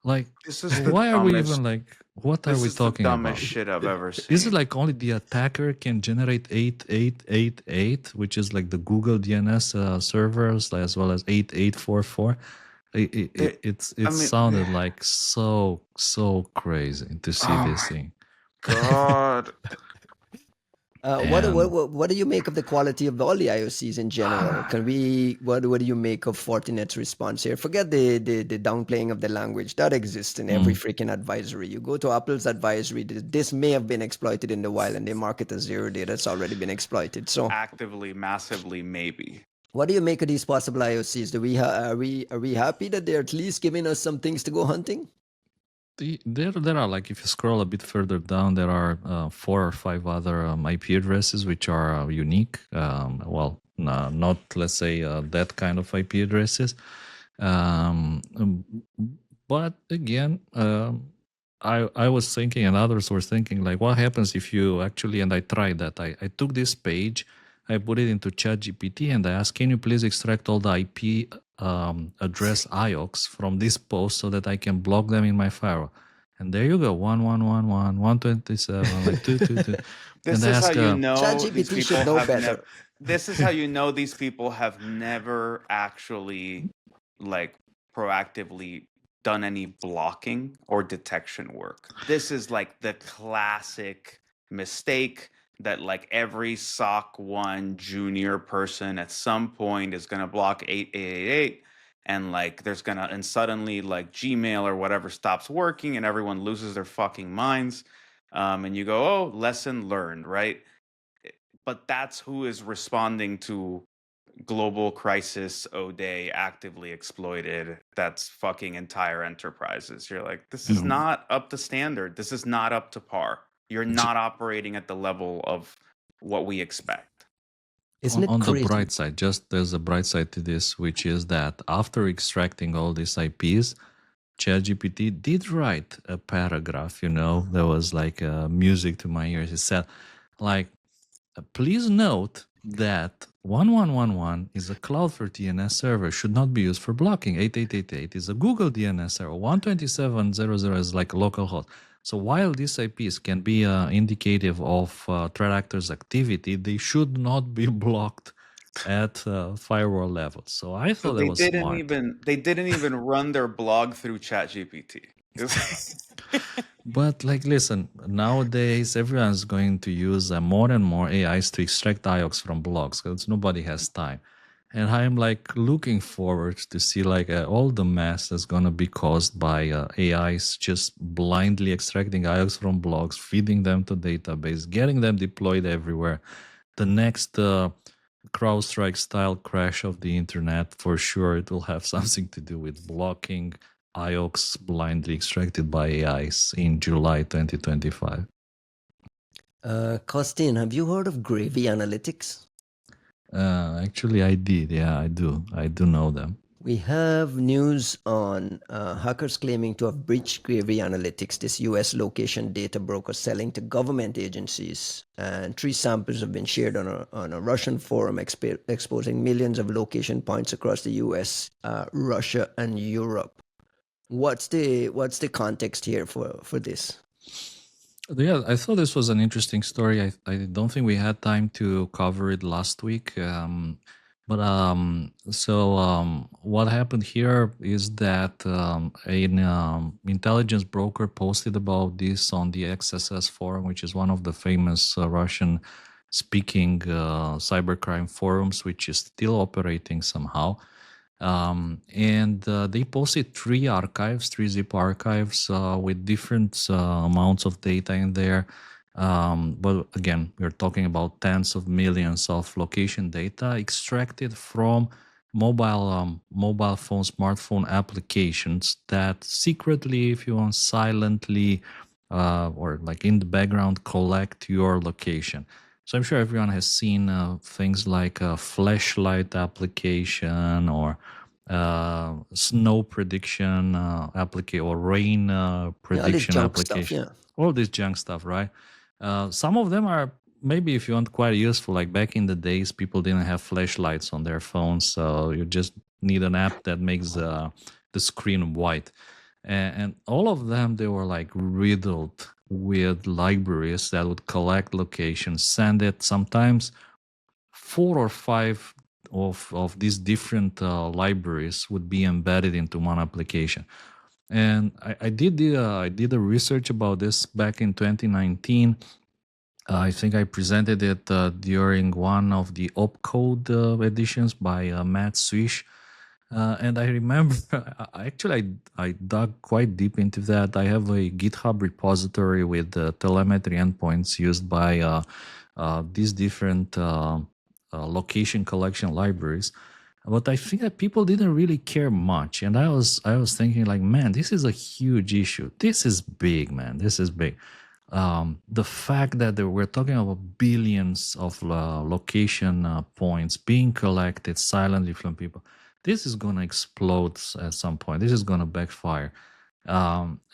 Like,
this is
why are we even like? What are we talking about?
This is the dumbest shit I've ever seen.
Is it like only the attacker can generate 8888, which is like the Google DNS servers, as well as 8844? It sounded like so crazy to see this thing.
God.
What do you make of the quality of all the IOCs in general? What do you make of Fortinet's response here? Forget the downplaying of the language. That exists in every freaking advisory. You go to Apple's advisory, this may have been exploited in the wild, and they mark it as 0 day. That's already been exploited. So
actively, massively, maybe.
What do you make of these possible IOCs? Are we happy that they're at least giving us some things to go hunting?
There are, like, if you scroll a bit further down, there are 4 or 5 other IP addresses which are unique. Not, let's say, that kind of IP addresses. But again, I was thinking, and others were thinking, like, what happens if you actually, and I tried that. I took this page, I put it into ChatGPT, and I asked, can you please extract all the IP address IOX from this post so that I can block them in my firewall? And there you go, 1111, 127, like 222.
This is how you know
ChatGPT should know better.
This is how you know these people have never actually, like, proactively done any blocking or detection work. This is like the classic mistake that, like, every SOC 1 junior person at some point is going to block 8888, and like and suddenly, like, Gmail or whatever stops working and everyone loses their fucking minds, and you go, oh, lesson learned, right? But that's who is responding to global crisis day actively exploited. That's fucking entire enterprises. You're like, this is not up to standard. This is not up to par. You're not operating at the level of what we expect.
Isn't it
on
crazy?
the bright side, just there's a bright side to this, which is that after extracting all these IPs, ChatGPT did write a paragraph, that was like music to my ears. It said, like, Please note that 1111 is a Cloudflare DNS server, should not be used for blocking. 8888 is a Google DNS server. 127.00 is like a local host. So while these IPs can be indicative of threat actors' activity, they should not be blocked at firewall level. So I
So
thought that was smart.
they didn't even run their blog through ChatGPT.
But like, listen, nowadays everyone's going to use more and more AIs to extract IOCs from blogs because nobody has time. And I'm like looking forward to see like all the mess that's gonna be caused by AIs just blindly extracting IOCs from blogs, feeding them to database, getting them deployed everywhere. The next CrowdStrike style crash of the internet, for sure, it will have something to do with blocking IOCs blindly extracted by AIs in July 2025.
Costin, have you heard of Gravy Analytics?
Actually, I did. Yeah, I do. I do know them.
We have news on hackers claiming to have breached Gravy Analytics, this US location data broker selling to government agencies. And 3 samples have been shared on a Russian forum exposing millions of location points across the US, Russia, and Europe. What's the context here for this?
Yeah, I thought this was an interesting story. I don't think we had time to cover it last week. What happened here is that an intelligence broker posted about this on the XSS forum, which is one of the famous Russian speaking cybercrime forums, which is still operating somehow. They posted 3 zip archives with different amounts of data in there. But again, we're talking about tens of millions of location data extracted from mobile phone, smartphone applications that secretly, if you want, silently or like in the background, collect your location. So I'm sure everyone has seen things like a flashlight application or snow prediction application or rain prediction application. All this junk stuff, right? Some of them are maybe, if you want, quite useful. Like back in the days, people didn't have flashlights on their phones, so you just need an app that makes the screen white. And all of them, they were like riddled with libraries that would collect locations, send it. Sometimes 4 or 5 of these different libraries would be embedded into one application. And I did a research about this back in 2019. I think I presented it during one of the Opcode editions by Matt Swish. And I remember, I dug quite deep into that. I have a GitHub repository with telemetry endpoints used by these different location collection libraries. But I think that people didn't really care much. And I was thinking like, man, this is a huge issue. This is big, man. This is big. The fact that we're talking about billions of location points being collected silently from people, this is going to explode at some point. This is going to backfire.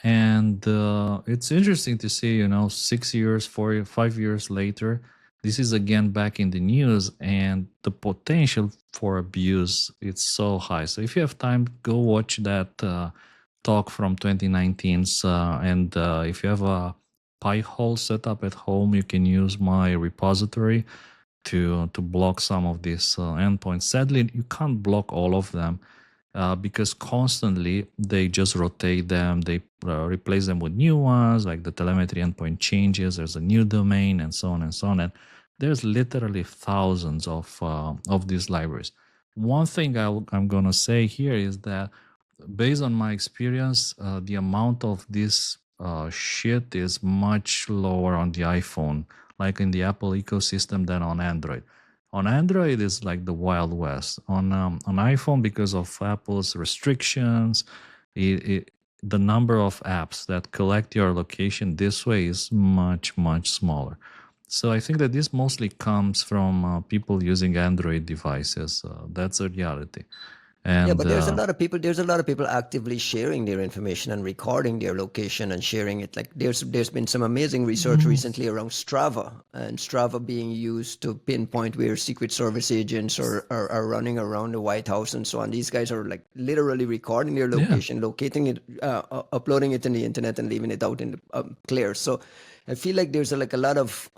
It's interesting to see, 6 years, 5 years later, this is again back in the news, and the potential for abuse, it's so high. So if you have time, go watch that talk from 2019. And if you have a Pi-hole set up at home, you can use my repository to block some of these endpoints. Sadly, you can't block all of them because constantly they just rotate them. They replace them with new ones, like the telemetry endpoint changes. There's a new domain and so on and so on. And there's literally thousands of these libraries. One thing I'm going to say here is that based on my experience, the amount of this shit is much lower on the iPhone, like in the Apple ecosystem, than on Android. On Android, it's like the Wild West. On iPhone, because of Apple's restrictions, the number of apps that collect your location this way is much, much smaller. So I think that this mostly comes from people using Android devices. That's a reality. And
but there's a lot of people. There's a lot of people actively sharing their information and recording their location and sharing it. Like there's been some amazing research recently around Strava, and Strava being used to pinpoint where Secret Service agents are running around the White House and so on. These guys are like literally recording their location, locating it, uploading it in the internet, and leaving it out in the clear. So I feel like there's like a lot of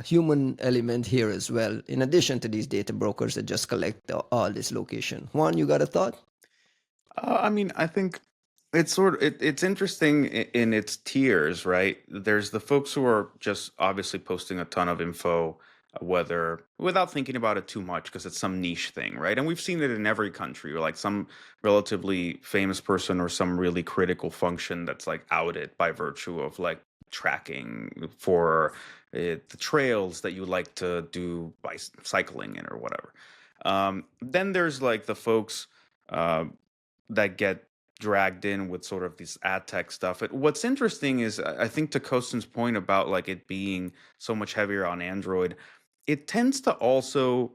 human element here as well, in addition to these data brokers that just collect all this location. Juan, you got a thought?
I mean, I think it's interesting in its tiers, right? There's the folks who are just obviously posting a ton of info, whether without thinking about it too much because it's some niche thing, right? And we've seen it in every country, like some relatively famous person or some really critical function that's like outed by virtue of like tracking for the trails that you like to do by cycling in or whatever. Then there's like the folks. Uh, that get dragged in with sort of this ad tech stuff. What's interesting is I think to Costin's point about like it being so much heavier on Android, it tends to also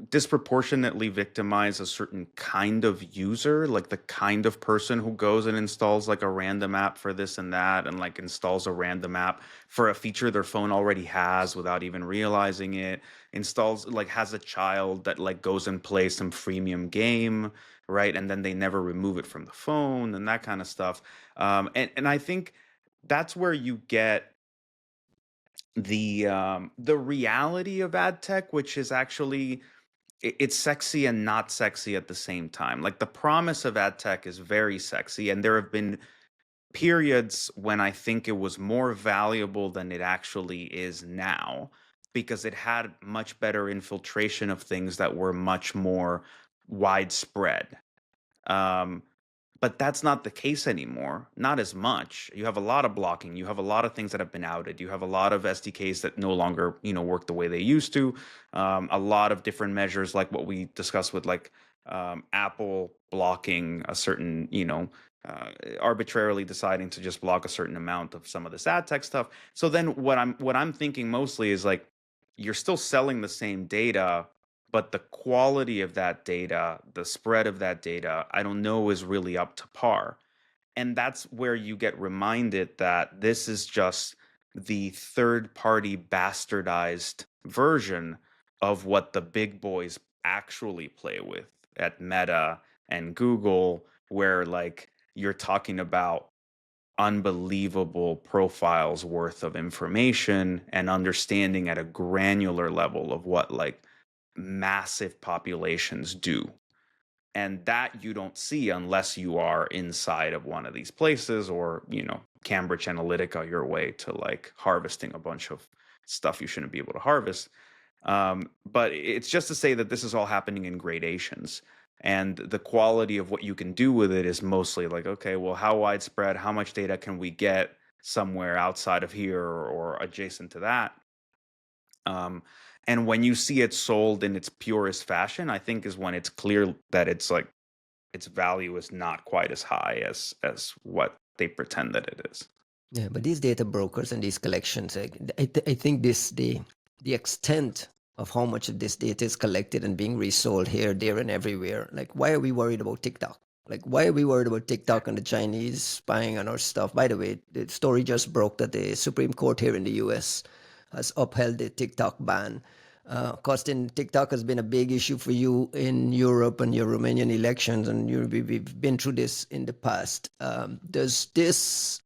disproportionately victimize a certain kind of user, like the kind of person who goes and installs like a random app for this and that, and like installs a random app for a feature their phone already has without even realizing it, installs like has a child that like goes and plays some freemium game, right? And then they never remove it from the phone and that kind of stuff. And I think that's where you get the reality of ad tech, which is actually it's sexy and not sexy at the same time. Like the promise of ad tech is very sexy, and there have been periods when I think it was more valuable than it actually is now because it had much better infiltration of things that were much more widespread. Um, but that's not the case anymore. Not as much. You have a lot of blocking. You have a lot of things that have been outed. You have a lot of SDKs that no longer, work the way they used to. A lot of different measures, like what we discussed with like Apple blocking a certain, arbitrarily deciding to just block a certain amount of some of this ad tech stuff. So then what I'm thinking mostly is like you're still selling the same data, but the quality of that data, the spread of that data, I don't know is really up to par. And that's where you get reminded that this is just the third party bastardized version of what the big boys actually play with at Meta and Google, where like you're talking about unbelievable profiles worth of information and understanding at a granular level of what like massive populations do. And that you don't see unless you are inside of one of these places or, Cambridge Analytica your way to like harvesting a bunch of stuff you shouldn't be able to harvest. But it's just to say that this is all happening in gradations. And the quality of what you can do with it is mostly like, okay, well, how widespread, how much data can we get somewhere outside of here or adjacent to that? And when you see it sold in its purest fashion, I think is when it's clear that it's like its value is not quite as high as what they pretend that it is.
Yeah, but these data brokers and these collections, I think the extent of how much of this data is collected and being resold here, there, and everywhere. Like, why are we worried about TikTok? Like, why are we worried about TikTok and the Chinese spying on our stuff? By the way, the story just broke that the Supreme Court here in the U.S. has upheld the TikTok ban. Costin, TikTok has been a big issue for you in Europe and your Romanian elections, and we've been through this in the past. Does this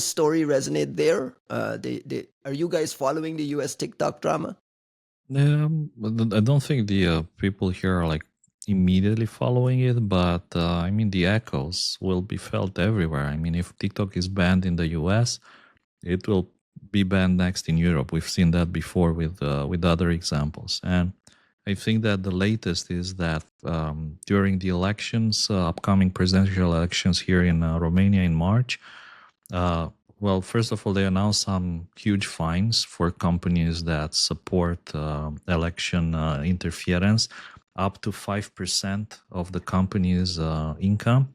story resonate there? Are you guys following the U.S. TikTok drama?
But I don't think the people here are like immediately following it, but I mean the echoes will be felt everywhere. I mean, if TikTok is banned in the US, it will be banned next in Europe. We've seen that before with other examples, and I think that the latest is that during the elections, upcoming presidential elections here in Romania in March. Well, first of all, they announced some huge fines for companies that support election interference, up to 5% of the company's income.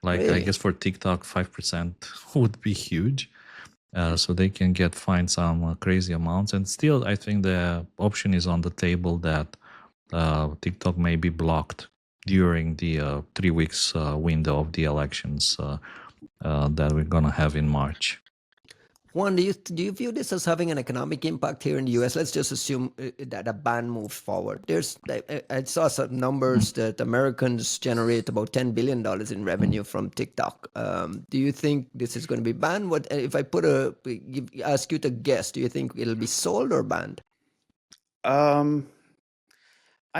Like, I
Really?
guess for TikTok, 5% would be huge. So they can get fined some crazy amounts. And still, I think the option is on the table that TikTok may be blocked during the 3 weeks window of the elections that we're gonna have in March.
Juan, do you view this as having an economic impact here in the U.S.? Let's just assume that a ban moves forward. I saw some numbers that Americans generate about $10 billion in revenue from TikTok. Do you think this is going to be banned? What if I ask you to guess? Do you think it'll be sold or banned?
I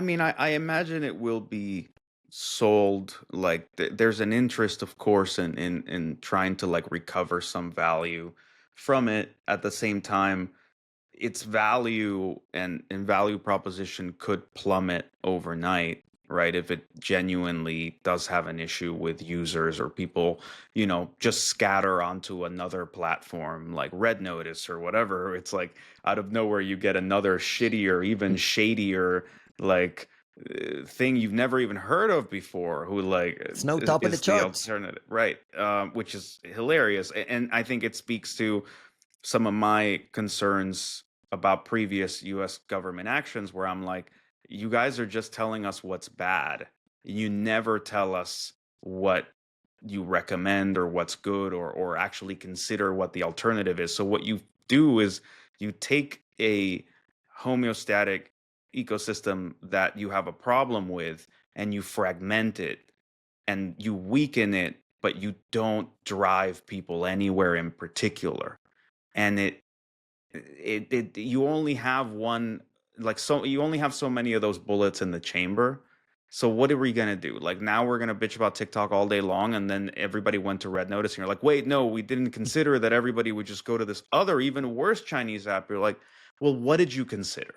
mean, I imagine it will be sold. Like there's an interest, of course, in trying to like recover some value from it. At the same time, its value and value proposition could plummet overnight, right? If it genuinely does have an issue with users or people, just scatter onto another platform like Red Notice or whatever. It's like out of nowhere you get another shittier, even shadier, like thing you've never even heard of before, who like
It's now top of the
is the
charts.
alternative, right? Which is hilarious, and I think it speaks to some of my concerns about previous US government actions, where I'm like, you guys are just telling us what's bad. You never tell us what you recommend or what's good, or actually consider what the alternative is. So what you do is you take a homeostatic ecosystem that you have a problem with and you fragment it and you weaken it, but you don't drive people anywhere in particular. And you only have one, like, so you only have so many of those bullets in the chamber. So what are we gonna do? Like, now we're gonna bitch about TikTok all day long, and then everybody went to Red Notice, and you're like, wait, no, we didn't consider that everybody would just go to this other, even worse Chinese app. You're like, well, what did you consider?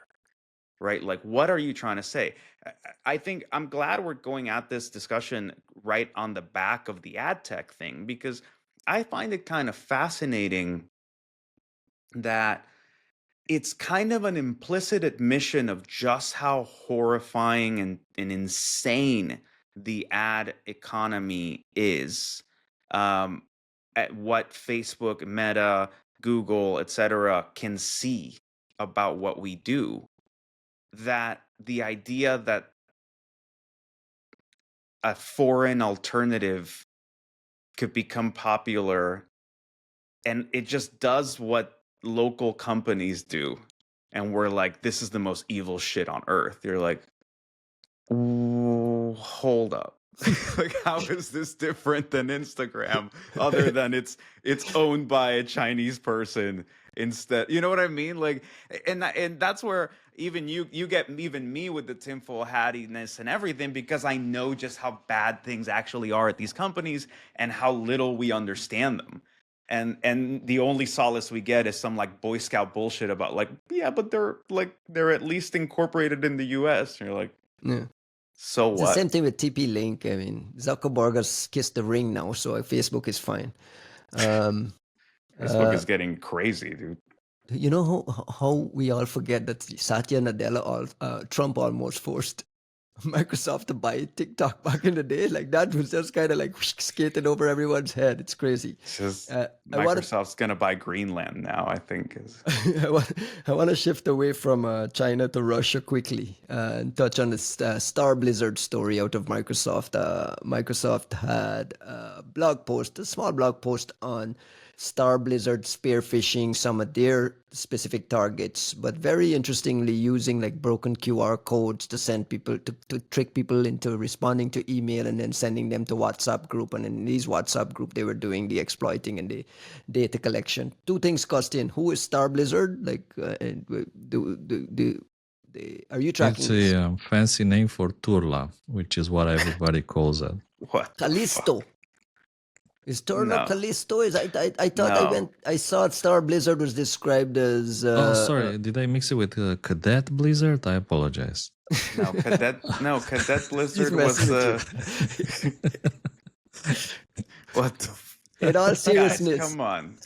Right? Like, what are you trying to say? I think I'm glad we're going at this discussion right on the back of the ad tech thing, because I find it kind of fascinating that it's kind of an implicit admission of just how horrifying and insane the ad economy is. At what Facebook, Meta, Google, etc. can see about what we do, that the idea that a foreign alternative could become popular, and it just does what local companies do, and we're like, this is the most evil shit on earth. You're like, ooh, hold up. Like, how is this different than Instagram, other than it's owned by a Chinese person instead? You know what I mean? Like, and that's where even you get even me with the tinfoil hattiness and everything, because I know just how bad things actually are at these companies and how little we understand them. And the only solace we get is some like Boy Scout bullshit about like, yeah, but they're at least incorporated in the US. And you're like,
Yeah.
so
It's
what?
the same thing with TP-Link. I mean, Zuckerberg has kissed the ring now, so Facebook is fine.
Facebook is getting crazy, dude.
You know how we all forget that Satya Nadella, Trump almost forced Microsoft to buy TikTok back in the day? Like, that was just kind of like skated over everyone's head. It's crazy.
It's just
I
Microsoft's gonna buy Greenland now, I think.
I want to shift away from China to Russia quickly and touch on this Star Blizzard story out of Microsoft. Microsoft had a small blog post on Star Blizzard spear phishing some of their specific targets, but very interestingly using like broken QR codes to send people to trick people into responding to email and then sending them to WhatsApp group. And in these WhatsApp group, they were doing the exploiting and the data collection. Two things, Costin. Who is Star Blizzard? Like, are you tracking
It's
this?
a fancy name for Turla, which is what everybody calls it.
What?
Callisto. Is Turla
No.
Callisto? I thought
No.
I saw Star Blizzard was described as
Oh, sorry. Did I mix it with Cadet Blizzard? I apologize.
No, Cadet Blizzard
He's
was
messing with you.
what the
In all
guys,
seriousness,
come on.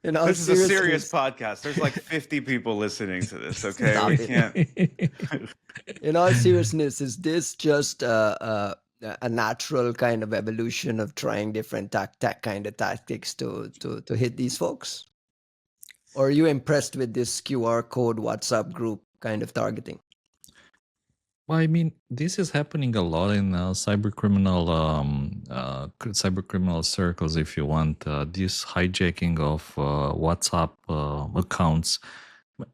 in all
This is a serious
seriousness,
podcast. There's like 50 people listening to this, okay?
Stop
We
it.
can't.
in all seriousness, is this just a natural kind of evolution of trying different kind of tactics to hit these folks? Or are you impressed with this QR code WhatsApp group kind of targeting?
Well, I mean, this is happening a lot in cyber criminal circles. If you want, this hijacking of WhatsApp accounts,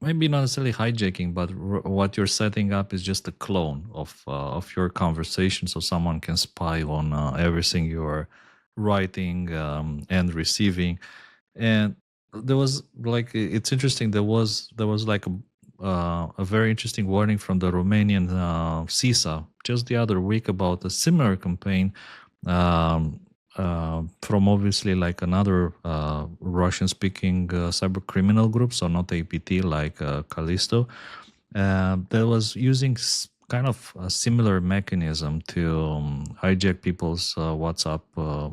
maybe not necessarily hijacking, but what you're setting up is just a clone of your conversation, so someone can spy on everything you're writing and receiving. And there was like, it's interesting. There was like a very interesting warning from the Romanian CISA just the other week about a similar campaign from obviously like another Russian-speaking cyber criminal group, so not APT like Callisto, that was using kind of a similar mechanism to hijack people's WhatsApp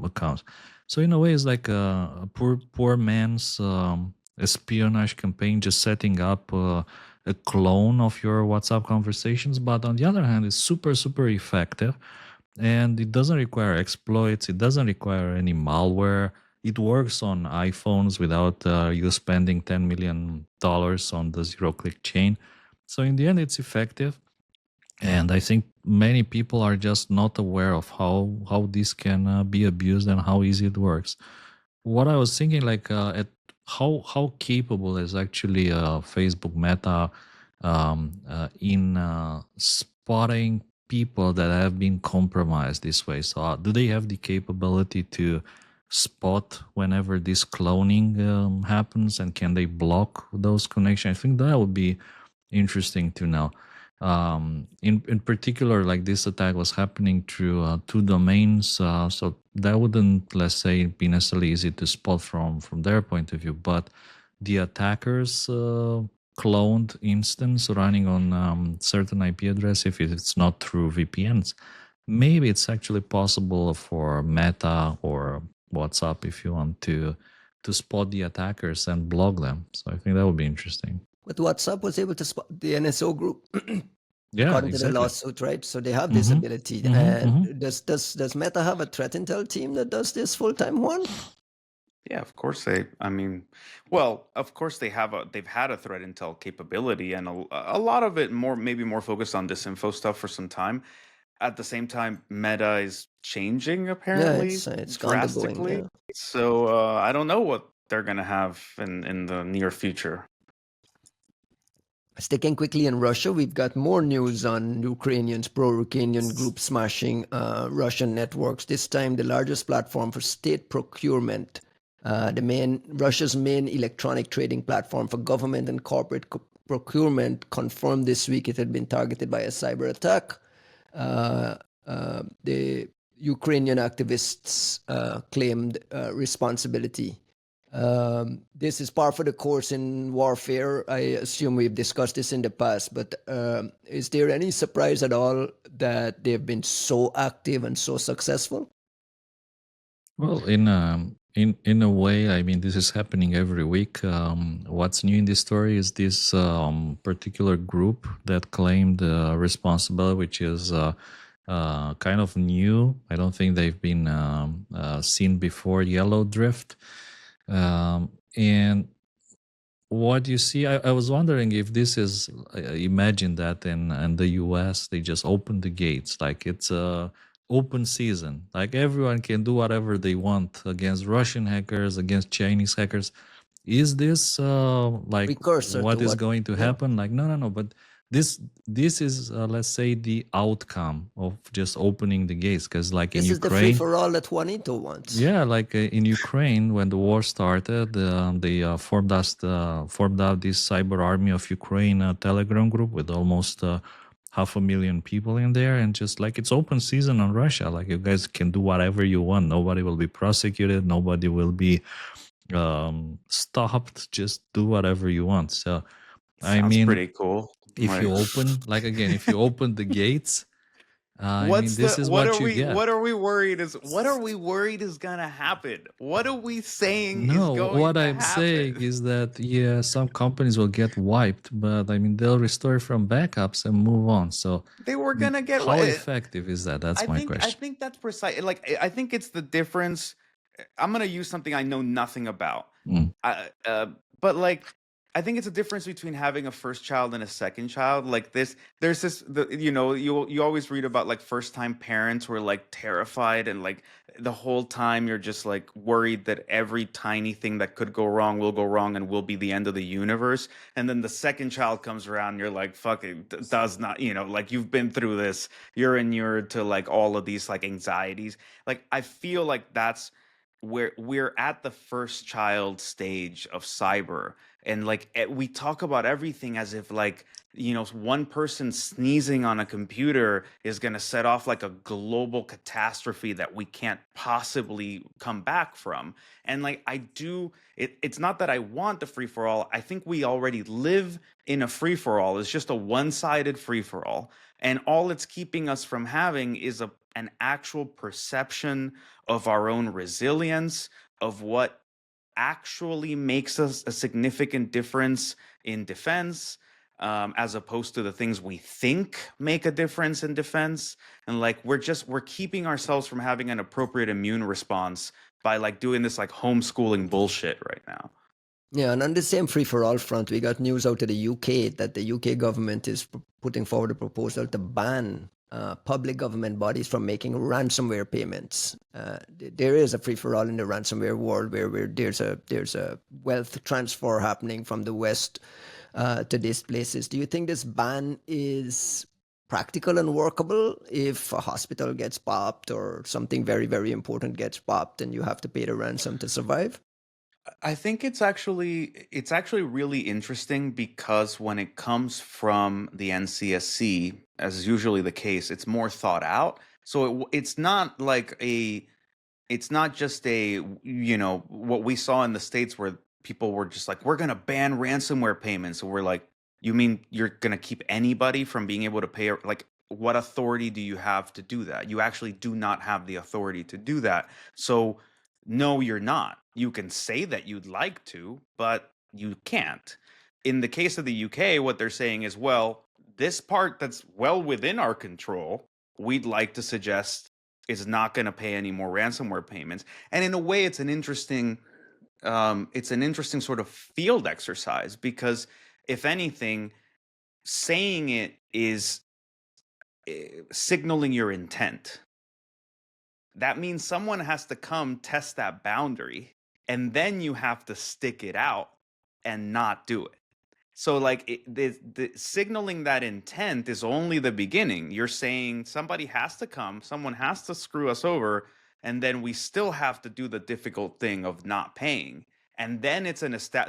accounts. So in a way, it's like a poor man's espionage campaign, just setting up a clone of your WhatsApp conversations. But on the other hand, it's super, super effective. And it doesn't require exploits. It doesn't require any malware. It works on iPhones without you spending $10 million on the zero-click chain. So in the end, it's effective. And I think many people are just not aware of how this can be abused and how easy it works. What I was thinking, like, at how capable is actually Facebook Meta in spotting people that have been compromised this way? So, do they have the capability to spot whenever this cloning happens, and can they block those connections? I think that would be interesting to know. In particular, like, this attack was happening through two domains, so that wouldn't, let's say, be necessarily easy to spot from their point of view. But the attackers cloned instance running on certain IP address, if it's not through VPNs, maybe it's actually possible for Meta or WhatsApp, if you want, to spot the attackers and block them. So I think that would be interesting.
But WhatsApp was able to spot the NSO group,
Yeah,
according to
exactly.
the lawsuit, right? So they have this ability. And does Meta have a threat intel team that does this full time, Juan?
Yeah, of course they. I mean, well, of course they've had a threat intel capability, and a lot of it maybe more focused on disinfo stuff for some time. At the same time, Meta is changing apparently
it's
drastically.
going.
So I don't know what they're gonna have in the near future.
Sticking quickly in Russia, we've got more news on Ukrainians, pro-Ukrainian groups smashing Russian networks. This time, the largest platform for state procurement, Russia's main electronic trading platform for government and corporate procurement, confirmed this week it had been targeted by a cyber attack. The Ukrainian activists claimed responsibility. This is par for the course in warfare. I assume we've discussed this in the past, but is there any surprise at all that they've been so active and so successful?
Well, in a way, I mean, this is happening every week. What's new in this story is this particular group that claimed responsibility, which is kind of new. I don't think they've been seen before. Yellow Drift. And what you see, I was wondering if this is, imagine that in the US, they just open the gates, like it's a open season, like everyone can do whatever they want against Russian hackers, against Chinese hackers. Is this like
Precursor
what
to
is
what-
going to happen? Like, no, but this is let's say the outcome of just opening the gates, because like
This
in
is the
Ukraine,
free-for-all that Juanito wants.
yeah, like in Ukraine, when the war started, they formed out this cyber army of Ukraine Telegram group with almost 500,000 people in there, and just like it's open season on Russia. Like, you guys can do whatever you want. Nobody will be prosecuted. Nobody will be stopped. Just do whatever you want. So, I
Sounds
mean,
pretty cool.
if you open, like, again, if you open the gates. I mean, this is what you get.
What are we worried is gonna happen? What are we saying is
No,
going
what
to
I'm
happen?
saying is that, yeah, some companies will get wiped, but I mean, they'll restore from backups and move on. So
They were gonna get
how effective is that? That's my question.
I think that's precise. Like, I think it's the difference. I'm gonna use something I know nothing about.
Mm.
But like, I think it's a difference between having a first child and a second child. Like this, there's this, you always read about like first time parents who are like terrified and like the whole time you're just like worried that every tiny thing that could go wrong will go wrong and will be the end of the universe. And then the second child comes around and you're like, fuck it, does not, like you've been through this, you're inured to like all of these like anxieties. Like I feel like that's where we're at the first child stage of cyber, and like we talk about everything as if like one person sneezing on a computer is going to set off like a global catastrophe that we can't possibly come back from. And like it's not that I want the free for all. I think we already live in a free for all. It's just a one-sided free for all, and all it's keeping us from having is an actual perception of our own resilience, of what actually makes us a significant difference in defense, as opposed to the things we think make a difference in defense. And like we're keeping ourselves from having an appropriate immune response by like doing this like homeschooling bullshit right now.
Yeah, and on the same free for all front, we got news out of the UK that the UK government is putting forward a proposal to ban public government bodies from making ransomware payments. There is a free for all in the ransomware world where there's a wealth transfer happening from the West to these places. Do you think this ban is practical and workable if a hospital gets popped or something very, very important gets popped and you have to pay the ransom to survive?
I think it's actually really interesting because when it comes from the NCSC, as is usually the case, it's more thought out. So it's not just what we saw in the States where people were just like, we're going to ban ransomware payments. So we're like, you mean you're going to keep anybody from being able to pay? Like, what authority do you have to do that? You actually do not have the authority to do that. So no, you're not. You can say that you'd like to, but you can't. In the case of the UK, what they're saying is, well, this part that's well within our control, we'd like to suggest is not going to pay any more ransomware payments. And in a way, it's an interesting sort of field exercise, because if anything, saying it is signaling your intent. That means someone has to come test that boundary, and then you have to stick it out and not do it. So like the signaling that intent is only the beginning. You're saying somebody has to come, someone has to screw us over, and then we still have to do the difficult thing of not paying. And then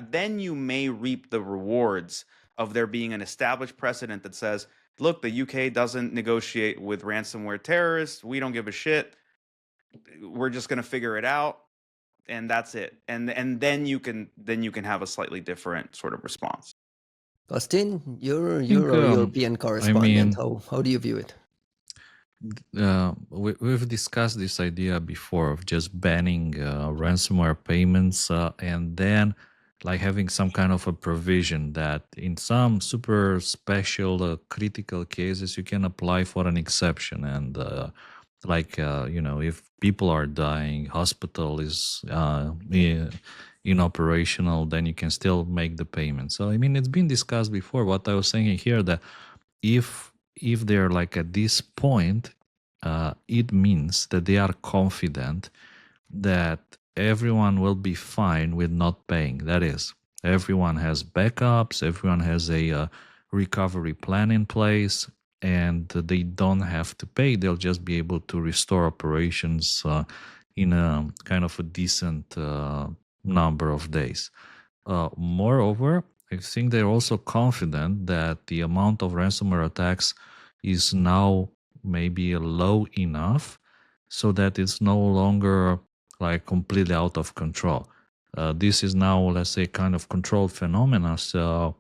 then you may reap the rewards of there being an established precedent that says, look, the UK doesn't negotiate with ransomware terrorists. We don't give a shit. We're just going to figure it out, and that's it. And then you can have a slightly different sort of response.
Costin, you're
I think,
a European
I
correspondent.
mean,
How do you view it?
we've discussed this idea before of just banning ransomware payments, and then like having some kind of a provision that in some super special critical cases you can apply for an exception, and if people are dying, hospital is inoperational, then you can still make the payment. So I mean, it's been discussed before. What I was saying here, that if they're like at this point, it means that they are confident that everyone will be fine with not paying. That is, everyone has backups, everyone has a recovery plan in place, and they don't have to pay. They'll just be able to restore operations in a kind of a decent number of days. Moreover, I think they're also confident that the amount of ransomware attacks is now maybe low enough so that it's no longer like completely out of control. This is now, let's say, kind of controlled phenomena. So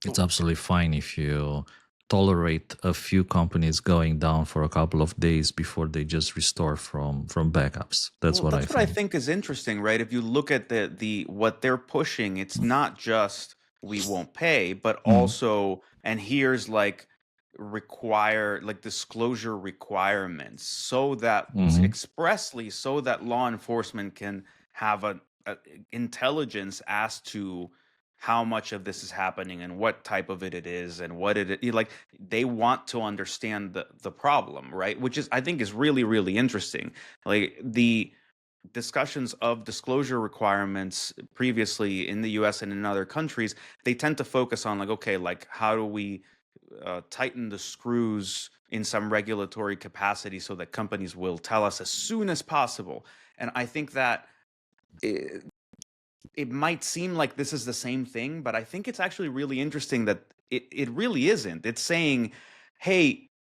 it's absolutely fine if you tolerate a few companies going down for a couple of days before they just restore from backups. That's
Well,
what I
that's what I
think.
think is interesting, right? If you look at the what they're pushing, it's not just we won't pay, but
Mm.
also, and here's like require like disclosure requirements, so that
Hmm.
expressly, so that law enforcement can have a intelligence as to how much of this is happening and what type of it is and what like they want to understand the problem, right? Which is, I think, is really, really interesting. Like the discussions of disclosure requirements previously in the US and in other countries, they tend to focus on like, okay, like how do we tighten the screws in some regulatory capacity so that companies will tell us as soon as possible. And I think that it might seem like this is the same thing, but I think it's actually really interesting that it really isn't. It's saying, hey,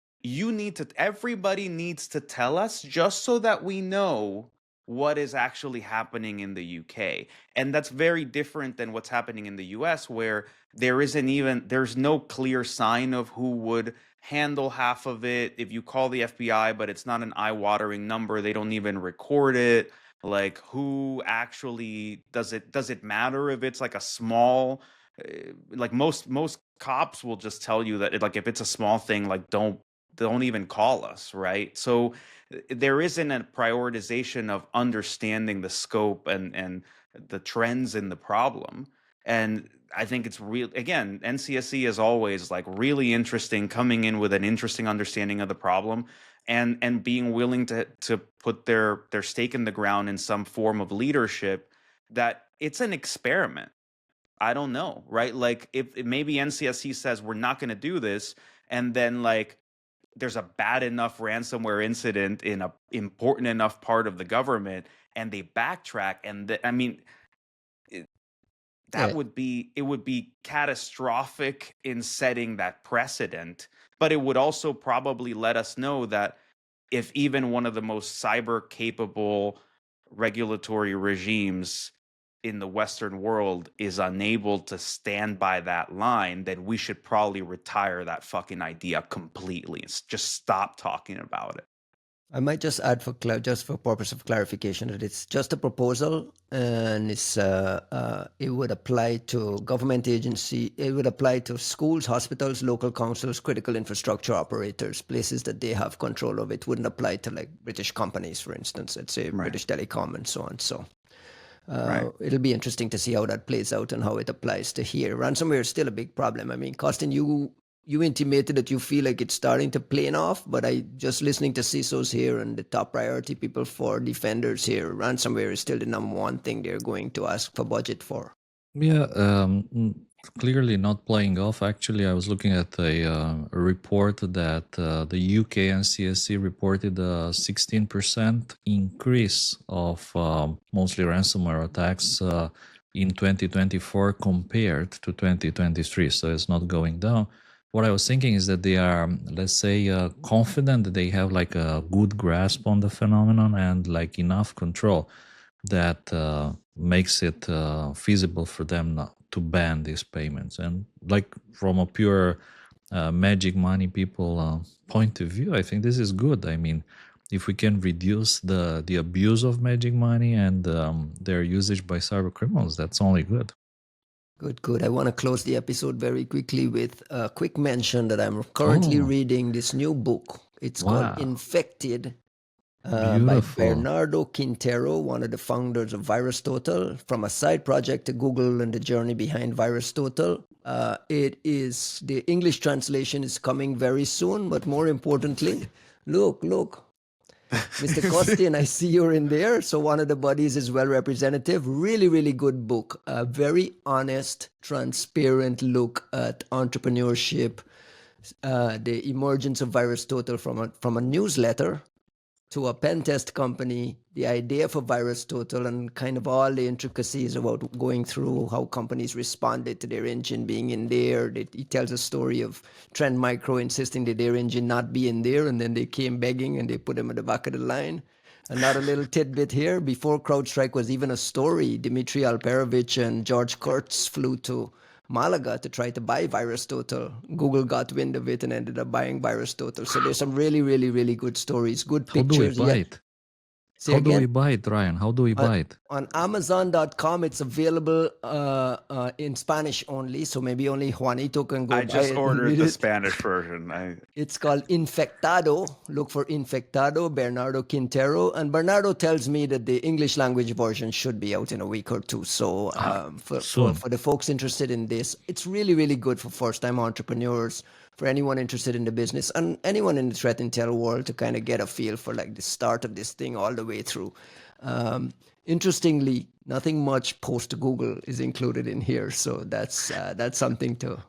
everybody needs to tell us just so that we know what is actually happening in the UK. And that's very different than what's happening in the US, where there's no clear sign of who would handle half of it. If you call the FBI, but it's not an eye-watering number, they don't even record it. Like, who actually does it matter if it's like a small like most cops will just tell you that like if it's a small thing, like don't even call us, right? So there isn't a prioritization of understanding the scope and the trends in the problem. And I think it's real, again, NCSC is always like really interesting, coming in with an interesting understanding of the problem and being willing to put their stake in the ground in some form of leadership, that it's an experiment. I don't know, right? Like if maybe NCSC says we're not going to do this, and then like there's a bad enough ransomware incident in a important enough part of the government, and they backtrack, and I mean,
Yeah.
it would be catastrophic in setting that precedent, but it would also probably let us know that if even one of the most cyber capable regulatory regimes in the Western world is unable to stand by that line, then we should probably retire that fucking idea completely and just stop talking about it.
I might just add just for purpose of clarification that it's just a proposal, and it would apply to government agency. It would apply to schools, hospitals, local councils, critical infrastructure operators, places that they have control of. It wouldn't apply to like British companies, for instance, let's say
Right.
British Telecom and so on. So
Right.
it'll be interesting to see how that plays out and how it applies to here. Ransomware is still a big problem. I mean, Costin, you intimated that you feel like it's starting to plane off, but I just listening to CISOs here and the top priority people for defenders here, ransomware is still the number one thing they're going to ask for budget for.
Yeah, clearly not playing off. Actually, I was looking at a report that the UK and CSC reported a 16% increase of mostly ransomware attacks in 2024 compared to 2023. So it's not going down. What I was thinking is that they are, let's say, confident that they have like a good grasp on the phenomenon and like enough control that makes it feasible for them not to ban these payments. And like from a pure magic money people point of view, I think this is good. I mean, if we can reduce the abuse of magic money and their usage by cyber criminals, that's only good.
Good. I want to close the episode very quickly with a quick mention that I'm currently reading this new book. It's called Infected by
Beautiful.
Bernardo Quintero, one of the founders of VirusTotal, from a side project to Google and the journey behind VirusTotal. The English translation is coming very soon, but more importantly, look, Mr. Costin, I see you're in there. So one of the buddies is well representative. Really, really good book. A very honest, transparent look at entrepreneurship, the emergence of VirusTotal from a newsletter to a pen test company, the idea for VirusTotal, and kind of all the intricacies about going through how companies responded to their engine being in there. He tells a story of Trend Micro insisting that their engine not be in there, and then they came begging and they put him at the back of the line. Another little tidbit here, before CrowdStrike was even a story, Dmitry Alperovich and George Kurtz flew to Malaga to try to buy VirusTotal. Google got wind of it and ended up buying VirusTotal. So there's some really, really, really good stories, good
How do we
pictures.
buy it?
Say
How do we
again?
buy it, Ryan? How do we buy it?
On Amazon.com, it's available in Spanish only, so maybe only Juanito can go
I
buy
just
it and
ordered
read
the
it.
Spanish version.
It's called Infectado. Look for Infectado, Bernardo Quintero. And Bernardo tells me that the English language version should be out in a week or two. So
Soon.
for the folks interested in this, it's really, really good for first-time entrepreneurs, for anyone interested in the business, and anyone in the threat intel world to kind of get a feel for like the start of this thing all the way through. Interestingly, nothing much post Google is included in here. So that's something to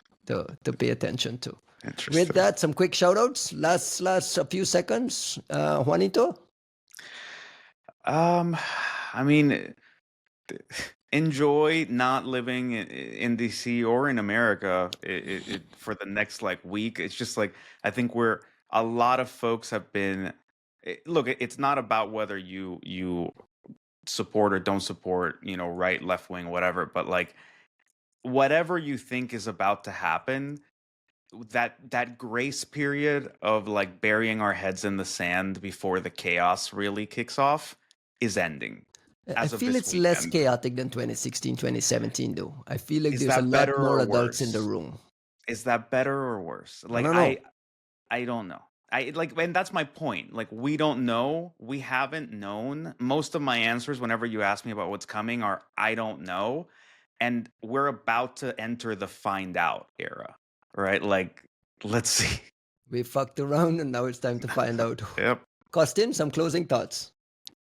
pay attention to.
Interesting.
With that, some quick shout outs. Last a few seconds. Juanito?
I mean, enjoy not living in DC or in America for the next like week. It's just like I think a lot of folks have been. Look, it's not about whether you support or don't support, right, left wing, whatever, but like whatever you think is about to happen, that grace period of like burying our heads in the sand before the chaos really kicks off is ending.
I
As of
feel
this
it's less
weekend.
chaotic than 2016, 2017, though. I feel like
Is
there's a
that
lot
better
more
or
adults in the
worse?
room.
Is that better or worse? Like
don't know.
I don't know. And that's my point. Like we don't know. We haven't known. Most of my answers whenever you ask me about what's coming are I don't know. And we're about to enter the find out era, right? Like let's see.
We fucked around and now it's time to find out.
Yep.
Costin, some closing thoughts.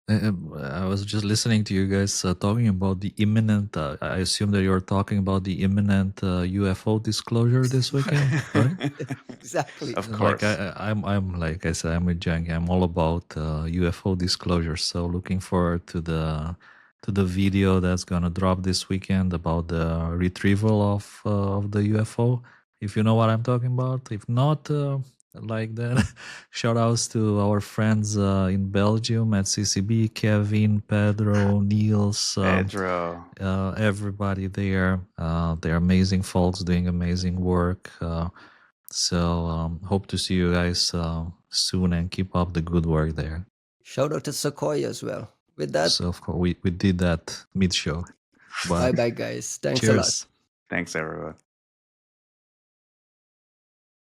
I was just listening to you guys talking about the imminent. I assume that you're talking about the imminent UFO disclosure this weekend, right?
Exactly.
Of course.
Like I'm like I said, I'm with Janky. I'm all about UFO disclosure. So looking forward to the video that's gonna drop this weekend about the retrieval of the UFO. If you know what I'm talking about. If not, like that, shout outs to our friends in Belgium at CCB, Kevin, Pedro, Niels,
Pedro.
everybody there. They're amazing folks doing amazing work. So hope to see you guys soon and keep up the good work there.
Shout out to Sequoia as well. With that,
So of course we did that mid show.
bye bye guys. Thanks
Cheers.
a lot.
Thanks everyone.